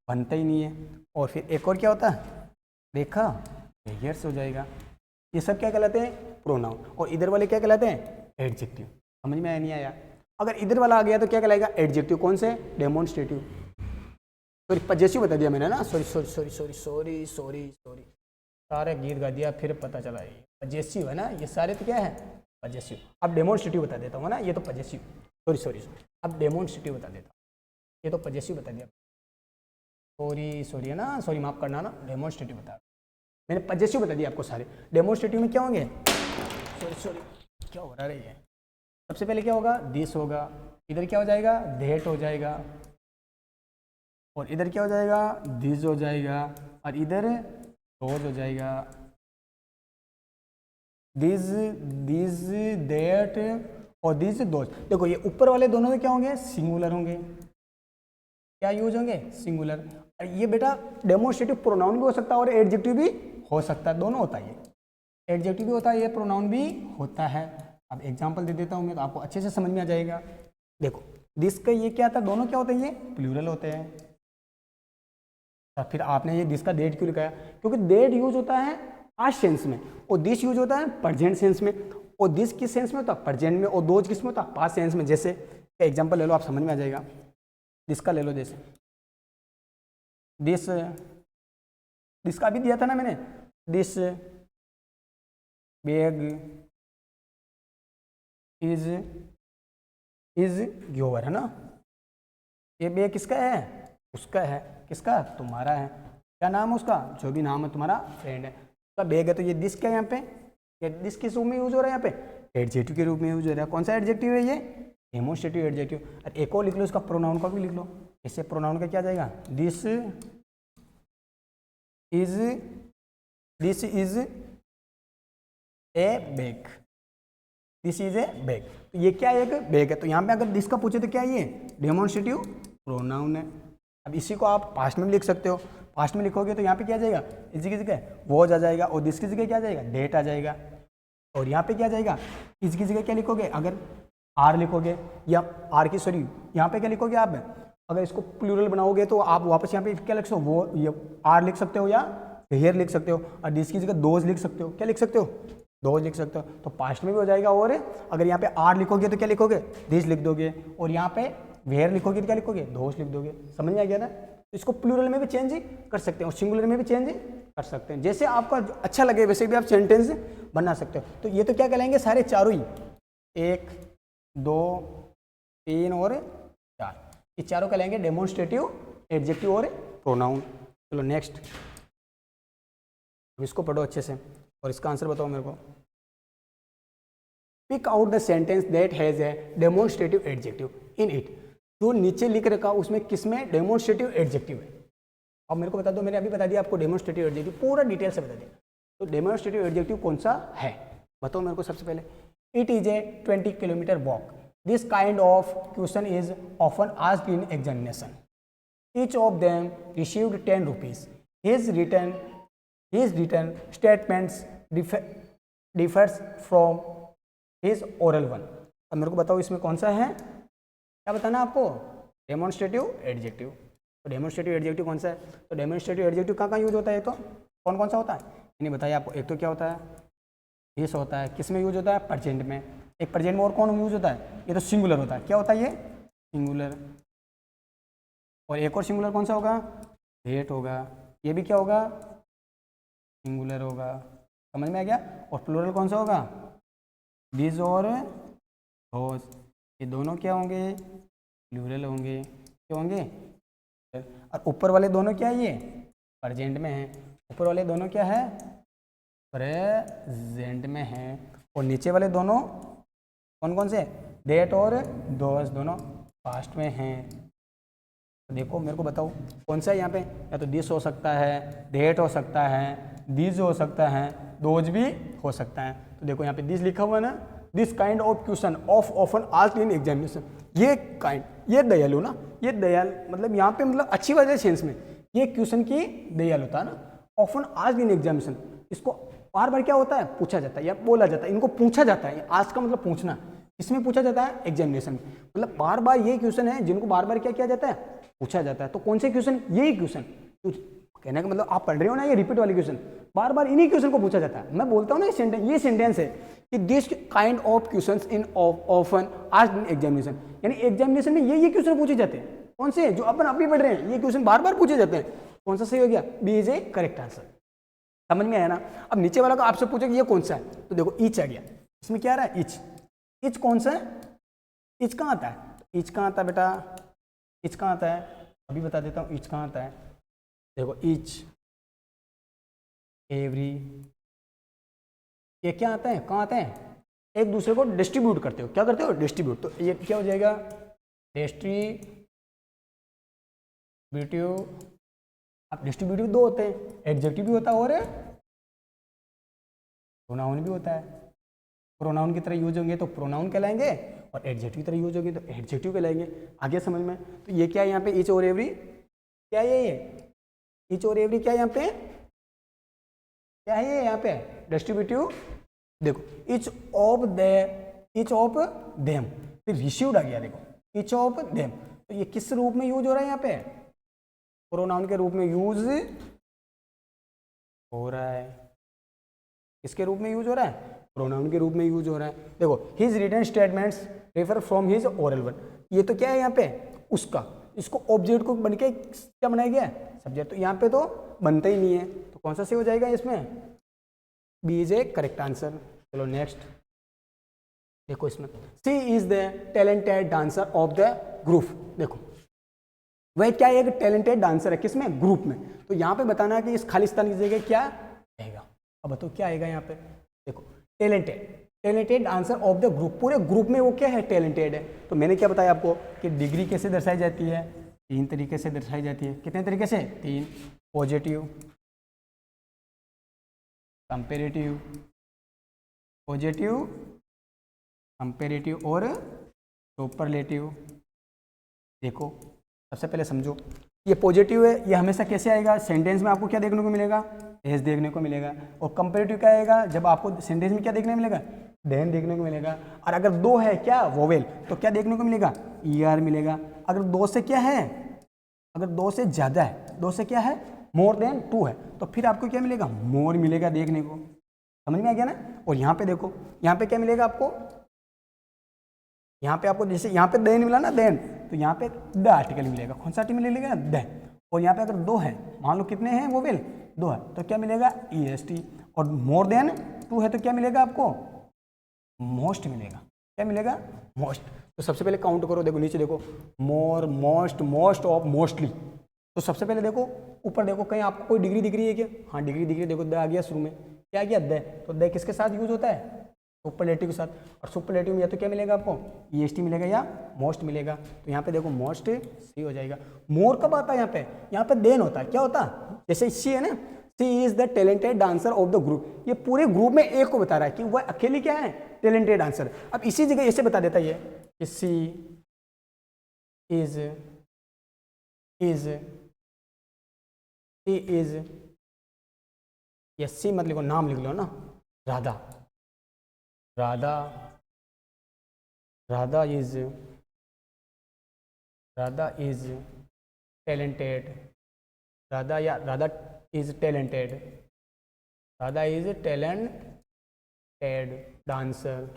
बनता ही नहीं है। और फिर एक और क्या होता है, देखा, हेयर्स हो जाएगा। ये सब क्या कहलाते हैं, प्रोनाउन। और इधर वाले क्या कहलाते हैं, एडजेक्टिव। समझ में आया नहीं आया। अगर इधर वाला आ गया तो क्या कहलाएगा, एडजेक्टिव। कौन से, डेमोन्स्ट्रेटिव। सॉरी पजेसिव बता दिया मैंने ना, sorry sorry sorry sorry sorry sorry sorry, सारे गीत गा दिया, फिर पता चला ये पजेसिव है ना। ये सारे तो क्या है, पजेसिव। अब डेमोन्स्ट्रेटिव बता देता हूँ ना, ये तो पजेसिव, सॉरी सॉरी सॉरी। अब डेमोन्स्ट्रेटिव बता देता हूँ, ये तो पजेसिव बता दिया, सॉरी सॉरी है ना, सॉरी माफ करना ना, डेमोन्स्ट्रेटिव बता, मैंने पजेसिव बता दिया आपको सारे। डेमोन्स्ट्रेटिव में क्या होंगे, सॉरी सॉरी क्या हो रहा है ये। सबसे पहले क्या होगा, दिस होगा। इधर क्या हो जाएगा, दैट हो जाएगा। और इधर क्या हो जाएगा, दिस हो जाएगा। और इधर दोज हो जाएगा, दिस, दिस, दैट और दिस, दोज। देखो ये ऊपर वाले दोनों में क्या होंगे, सिंगुलर होंगे। क्या यूज होंगे, सिंगुलर। ये बेटा डेमोन्स्ट्रेटिव प्रोनाउन भी हो सकता है और एडजेक्टिव भी हो सकता है, दोनों होता है। ये एडजेक्टिव भी होता है, ये प्रोनाउन भी होता है। अब एग्जांपल दे देता हूँ मैं, तो आपको अच्छे से समझ में आ जाएगा। देखो दिस का ये क्या था, दोनों क्या होते हैं, ये प्लूरल होते हैं। तो फिर आपने ये दिस का डेट क्यों लिखा है, क्योंकि डेट यूज होता है पास्ट सेंस में, और दिस यूज होता है प्रेजेंट सेंस में। और दिस किस सेंस में होता है, प्रेजेंट में। और दोज किस में होता है, पास्ट सेंस में। जैसे एग्जांपल ले लो, आप समझ में आ जाएगा। दिस का ले लो, जैसे दिस, दिस का भी दिया था ना मैंने, दिस बैग इज योर, है ना। ये बैग किसका है, उसका है। किसका, तुम्हारा है। क्या नाम है उसका, जो भी नाम है तुम्हारा फ्रेंड है, उसका बैग है। तो ये दिस क्या है यहाँ पे, ये दिस किस रूप में यूज हो रहा है, यहाँ पे एडजेक्टिव के रूप में यूज हो रहा है। कौन सा एडजेक्टिव है, ये डेमोन्स्ट्रेटिव एडजेक्टिव। और एक और लिख लो, इसका प्रोनाउन का भी लिख लो। इससे प्रोनाउन का क्या जाएगा, this is a bag, this is a bag. तो ये क्या है, एक बैग है। तो यहाँ पे अगर दिस का पूछे तो क्या है, ये डेमोन्स्ट्रेटिव प्रोनाउन है। अब इसी को आप पास्ट में भी लिख सकते हो। पास्ट में लिखोगे तो यहाँ पे क्या आ जाएगा, इसी की जगह वॉज आ जाएगा, और दिस की जगह क्या आ जाएगा, डेट आ जाएगा। और यहाँ पे क्या आ जाएगा, इसकी जगह क्या लिखोगे, अगर आर लिखोगे, या आर की सॉरी यहाँ पे क्या लिखोगे आप, अगर इसको प्लूरल बनाओगे तो आप वापस यहाँ पे क्या लिख सकते हो, वो ये आर लिख सकते हो, या हेयर लिख सकते हो। और दिस की जगह दोज लिख सकते हो। क्या लिख सकते हो, दोज लिख सकते हो। तो पास्ट में भी हो जाएगा। और अगर यहाँ पे आर लिखोगे तो क्या लिखोगे, दिस लिख दोगे। और यहाँ पे वेयर लिखोगे तो क्या लिखोगे, दोज लिख दोगे। समझ में आ गया ना। तो इसको प्लूरल में भी चेंज कर सकते हैं और सिंगुलर में भी चेंज कर सकते हैं। जैसे आपका अच्छा लगे वैसे भी आप सेंटेंस बना सकते हो। तो ये तो क्या कहलाएंगे, सारे चारों ही, 1 2 3 और 4, ये चारों कहलाएंगे डेमोन्स्ट्रेटिव एडजेक्टिव और प्रोनाउन। चलो नेक्स्ट, अब इसको पढ़ो अच्छे से और इसका आंसर बताओ मेरे को। Pick out the sentence that has a demonstrative adjective in it. जो नीचे लिख रखा उसमें किसमें डेमोन्स्ट्रेटिव एडजेक्टिव है। अब मेरे को बता दो, मैंने अभी बता दिया आपको डेमोन्स्ट्रेटिव एडजेक्टिव, पूरा डिटेल से बता दिया। तो डेमोन्स्ट्रेटिव एडजेक्टिव कौन सा है, बताओ मेरे को सबसे पहले। It is a 20 kilometre walk. This kind of question is often asked in examination. Each of them received 10 rupees. His return his written statements differs from his oral one. अब मेरे को बताओ इसमें कौन सा है, क्या बताना आपको, डेमोन्स्ट्रेटिव एडजेक्टिव। तो डेमोन्स्ट्रेटिव एडजेक्टिव कौन सा है, तो डेमोन्स्ट्रेटिव एडजेक्टिव कहाँ कहाँ यूज होता है, तो कौन कौन सा होता है नहीं बताइए आपको। एक तो क्या होता है, दिस होता है, किस में यूज होता है, प्रेजेंट में। एक प्रेजेंट में और कौन यूज होता है, ये तो सिंगुलर होता है, क्या होता है ये, सिंगुलर। और एक और सिंगुलर कौन सा होगा, डेट होगा, ये भी क्या होगा, सिंगुलर होगा, समझ में आ गया। और प्लूरल कौन सा होगा, दिस और दोस, ये दोनों क्या होंगे, प्लूरल होंगे, क्या होंगे। और ऊपर वाले दोनों क्या है, ये प्रेजेंट में है, ऊपर वाले दोनों क्या है, प्रेजेंट में है। और नीचे वाले दोनों कौन कौन से, डेट और दोस, दोनों पास्ट में हैं। तो देखो मेरे को बताओ कौन सा है यहाँ पे, या तो दिस हो सकता है, डेट हो सकता है, दिस हो सकता है, दोज भी हो सकता है। तो देखो यहाँ पे दिस लिखा हुआ है ना, this kind of question of often asked in examination. ये काइंड, ये दयालु ना, ये दयाल मतलब यहाँ पे मतलब अच्छी वजह सेंस में ये क्वेश्चन की दयाल होता है ना, ऑफन आस्क्ड इन एग्जामिनेशन। इसको बार बार क्या होता है, पूछा जाता है या बोला जाता है, इनको पूछा जाता है। आस्क का मतलब पूछना, इसमें पूछा जाता है एग्जामिनेशन में, मतलब बार बार ये क्वेश्चन है जिनको बार बार क्या किया जाता है, पूछा जाता है। तो कौन से क्वेश्चन, यही क्वेश्चन, कहने का मतलब आप पढ़ रहे हो ना, ये रिपीट वाले क्वेश्चन बार बार इन्हीं क्वेश्चन को पूछा जाता है। मैं बोलता हूँ ना ये सेंटेंस है कि this kind of questions in often asked in examination, यानी एग्जामिनेशन में ये क्वेश्चन पूछे जाते हैं। कौन से, जो अपन अभी पढ़ रहे हैं, ये क्वेश्चन बार बार पूछे जाते हैं। कौन सा सही हो गया, B is a correct answer. समझ में आया ना। अब नीचे वाला को आपसे पूछे कि ये कौन सा है, तो देखो ईच आ गया, इसमें क्या आ रहा है, ईच। ईच कौन सा है, ईच कहाँ आता है, ईच कहाँ आता है बेटा, ईच कहाँ आता है, अभी बता देता हूँ ईच कहाँ आता है। देखो ईच, एवरी, ये क्या आता है, कहाँ आता है, एक दूसरे को डिस्ट्रीब्यूट करते हो, क्या करते हो, डिस्ट्रीब्यूट। तो ये क्या हो जाएगा, डिस्ट्रीब्यूटिव। अब डिस्ट्रीब्यूटिव दो होते हैं, एडजेक्टिव भी होता है और प्रोनाउन भी होता है। प्रोनाउन की तरह यूज होंगे तो प्रोनाउन कहलाएंगे, और एडजेक्टिव की तरह यूज होंगे तो एडजेक्टिव कहलाएंगे। आगे समझ में। तो ये क्या है यहाँ पे, ईच और एवरी, क्या है ये ईच और एवरी, क्या है यहाँ पे, क्या है ये यहाँ पे, डिस्ट्रीब्यूटिव। देखो ईच ऑफ देम, फिर रिसीव्ड आ गया, देखो ईच ऑफ देम, तो ये किस रूप में यूज हो रहा है, यहाँ पे प्रोनाउन के रूप में यूज हो रहा है। किसके रूप में यूज हो रहा है, प्रोनाउन के रूप में यूज हो रहा है। देखो his written statements refer from his oral one, ये तो क्या है यहाँ पे, उसका, इसको ऑब्जेक्ट को बन के क्या बनाया गया है, सब्जेक्ट। तो यहाँ पे तो बनता ही नहीं है, तो कौन सा सही हो जाएगा इसमें, B is a correct answer. चलो नेक्स्ट देखो, इसमें C is the talented dancer of the group. देखो वह क्या है, एक टैलेंटेड डांसर है, किसमें, ग्रुप में। तो यहाँ पे बताना है कि इस खालिस्तान की जगह क्या आएगा। अब बताओ क्या आएगा यहाँ पे, देखो talented dancer of the group, पूरे ग्रुप में वो क्या है, टैलेंटेड है। तो मैंने क्या बताया आपको कि डिग्री कैसे दर्शाई जाती है, 3 तरीके से दर्शाई जाती है। कितने तरीके से, 3, पॉजिटिव, कंपेरेटिव, पॉजिटिव, कंपेरेटिव और सुपरलेटिव। देखो सबसे पहले समझो, ये पॉजिटिव है, ये हमेशा कैसे आएगा, सेंटेंस में आपको क्या देखने को मिलेगा, एस देखने को मिलेगा। और कंपेरेटिव क्या आएगा, जब आपको सेंटेंस में क्या देखने को मिलेगा, देन देखने को मिलेगा। और अगर 2 है क्या, वोवेल, तो क्या देखने को मिलेगा, ER मिलेगा। अगर 2 से क्या है, अगर 2 से ज़्यादा है, 2 से क्या है, मोर देन 2 है, तो फिर आपको क्या मिलेगा, मोर मिलेगा देखने को। समझ में आ गया ना। और यहाँ पे देखो, यहाँ पे क्या मिलेगा आपको, यहाँ पे आपको जैसे यहाँ पे देन मिला ना, देन, तो यहाँ पे द आर्टिकल मिलेगा। कौन सा आर्टिकल मिलेगा, द। और यहाँ पे अगर 2 है, मान लो कितने हैं वोवेल, 2 है, तो क्या मिलेगा, EST। और मोर देन 2 है तो क्या मिलेगा आपको, मोस्ट मिलेगा। क्या मिलेगा, मोस्ट। तो सबसे पहले काउंट करो, देखो नीचे देखो, मोर, मोस्ट, मोस्ट ऑफ, मोस्टली। तो सबसे पहले देखो ऊपर देखो, कहीं आपको कोई डिग्री दिख रही है क्या, हाँ डिग्री दिख रही है। देखो द आ गया शुरू में, क्या आ गया, द। तो द किसके साथ यूज होता है, सुपरलेटिव के साथ। और सुपरलेटिव में या तो क्या मिलेगा आपको, EST मिलेगा या मोस्ट मिलेगा। तो यहाँ पे देखो मोस्ट सी हो जाएगा। मोर कब आता है यहाँ पे देन होता है। क्या होता है, जैसे सी है ना, C is the talented dancer of the group, ये पूरे ग्रुप में एक को बता रहा है कि वह अकेले क्या है, टैलेंटेड डांसर। अब इसी जगह ऐसे बता देता है ये कि सी इज ये सी मत लिखो, नाम लिख लो ना, राधा। Radha, Radha is talented. राधा या Radha is talented. Radha is talented dancer.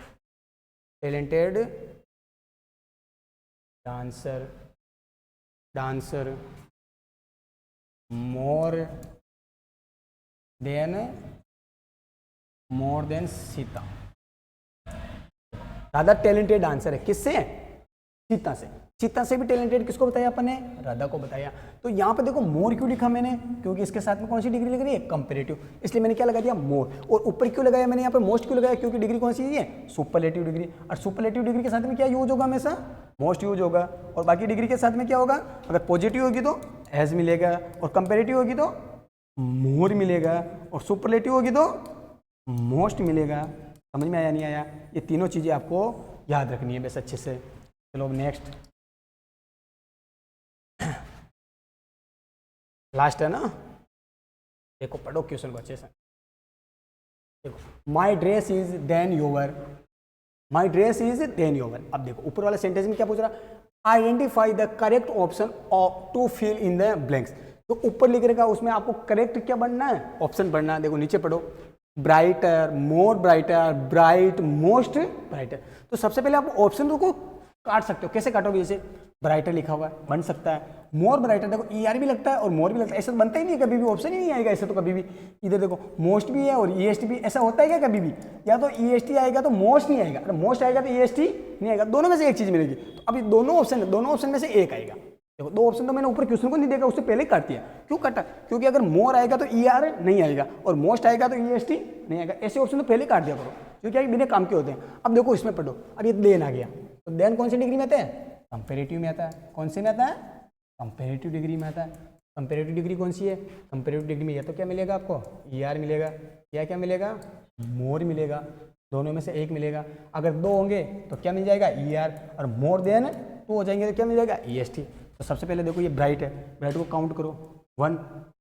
Talented dancer, dancer more than Sita. Radha talented dancer है, किससे? सीता से। सीता से भी टैलेंटेड किसको बताया अपन ने? राधा को बताया। तो यहाँ पे देखो मोर क्यों लिखा मैंने? क्योंकि इसके साथ में कौन सी डिग्री लग रही है? कंपैरेटिव। इसलिए मैंने क्या लगा दिया? मोर। और ऊपर क्यों लगाया मैंने यहाँ पे? मोस्ट क्यों लगाया? क्योंकि डिग्री कौन सी है? Superlative degree. और सुपरलेटिव डिग्री के साथ में क्या यूज होगा? हमेशा मोस्ट यूज होगा। और बाकी डिग्री के साथ में क्या होगा? अगर पॉजिटिव होगी तो एज मिलेगा, और कंपेरेटिव होगी तो मोर मिलेगा, और सुपरलेटिव होगी तो मोस्ट मिलेगा। समझ में आया नहीं आया? ये तीनों चीज़ें आपको याद रखनी है बस अच्छे से। चलो नेक्स्ट, लास्ट है ना, देखो पढ़ो क्वेश्चन को अच्छे से। देखो my dress is than your. My dress is than your. अब देखो ऊपर वाला सेंटेंस में क्या पूछ रहा? Identify the correct option to fill in the blanks. तो ऊपर लिख रखा उसमें आपको करेक्ट क्या बनना है? ऑप्शन बनना है। देखो नीचे पढ़ो, ब्राइटर, मोर ब्राइटर, ब्राइट, मोस्ट ब्राइटर। तो सबसे पहले आप ऑप्शन को काट सकते हो। कैसे काटोगे? जैसे ब्राइटर लिखा हुआ है, बन सकता है। मोर ब्राइटर, देखो ई आर भी लगता है और मोर भी लगता है, ऐसा तो बनता ही नहीं है कभी भी, ऑप्शन ही नहीं आएगा ऐसे तो कभी भी। इधर देखो मोस्ट भी है और ई एस टी भी, ऐसा होता है क्या कभी भी? या तो ई एस टी आएगा तो मोस्ट नहीं आएगा, अगर मोस्ट आएगा तो ई एस टी नहीं आएगा, दोनों में से एक चीज़ मिलेगी। तो अभी दोनों ऑप्शन है, दोनों ऑप्शन में से एक आएगा। देखो दो ऑप्शन तो मैंने ऊपर क्वेश्चन को नहीं देखा, उससे पहले काट दिया। क्यों काटा? क्योंकि अगर मोर आएगा तो ई आर नहीं आएगा और मोस्ट आएगा तो ई एस टी नहीं आएगा। ऐसे ऑप्शन तो पहले काट दिया करो, क्योंकि बिना काम के होते हैं। अब देखो इसमें पढ़ो, अब ये देन आ गया, तो देन कौन सी डिग्री में आता है? कंपेरेटिव में आता है। कौन से में आता है? कंपेरेटिव डिग्री में आता है। कंपेरेटिव डिग्री कौन सी है? कंपेरेटिव डिग्री में या तो क्या मिलेगा आपको? ई आर मिलेगा, या क्या मिलेगा? मोर मिलेगा। दोनों में से एक मिलेगा। अगर दो होंगे तो क्या मिल जाएगा? E R. और मोर देन टू हो जाएंगे तो क्या मिल जाएगा? E S T. तो सबसे पहले देखो ये ब्राइट है, ब्राइट को काउंट करो, वन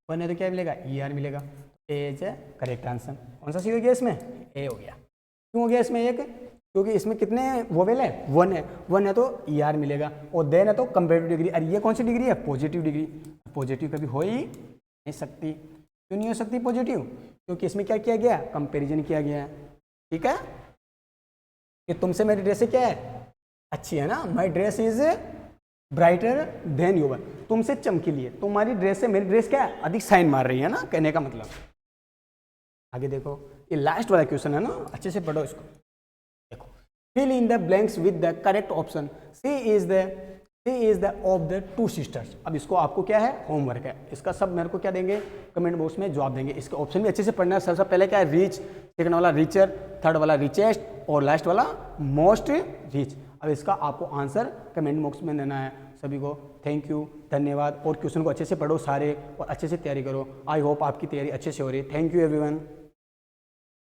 वन है तो क्या मिलेगा? ई आर मिलेगा। ए इज करेक्ट आंसर। कौन सा सी हो गया इसमें? ए हो गया। क्यों हो गया इसमें एक? क्योंकि इसमें कितने वोवेल है? वन है। वन है तो ई आर मिलेगा, और देन है तो कंपेरेटिव डिग्री। और ये कौन सी डिग्री है? Positive degree. पॉजिटिव कभी हो ही नहीं सकती। क्यों नहीं हो सकती पॉजिटिव? क्योंकि इसमें क्या किया गया? कंपैरिजन किया गया है। ठीक है, कि तुमसे मेरी ड्रेस क्या है? अच्छी है ना। माई dress is brighter then your. तुमसे चमकीली है, तुम्हारी ड्रेस से मेरी ड्रेस क्या है? अधिक शाइन मार रही है ना, कहने का मतलब। आगे देखो, ये लास्ट वाला क्वेश्चन है ना, अच्छे से पढ़ो इसको। देखो, fill in the blanks with the correct option. C is the of the two sisters. अब इसको आपको क्या है? होमवर्क है। इसका सब मेरे को क्या देंगे? कमेंट बॉक्स में जवाब देंगे। इसके ऑप्शन भी अच्छे से पढ़ना है। सबसे पहले क्या है? रिच, सेकंड वाला रिचर, थर्ड वाला रिचेस्ट, और लास्ट वाला मोस्ट रिच। अब इसका आपको आंसर कमेंट बॉक्स में देना है। सभी को थैंक यू, धन्यवाद। और क्वेश्चन को अच्छे से पढ़ो सारे, और अच्छे से तैयारी करो। आई होप आपकी तैयारी अच्छे से हो रही है। Thank you everyone.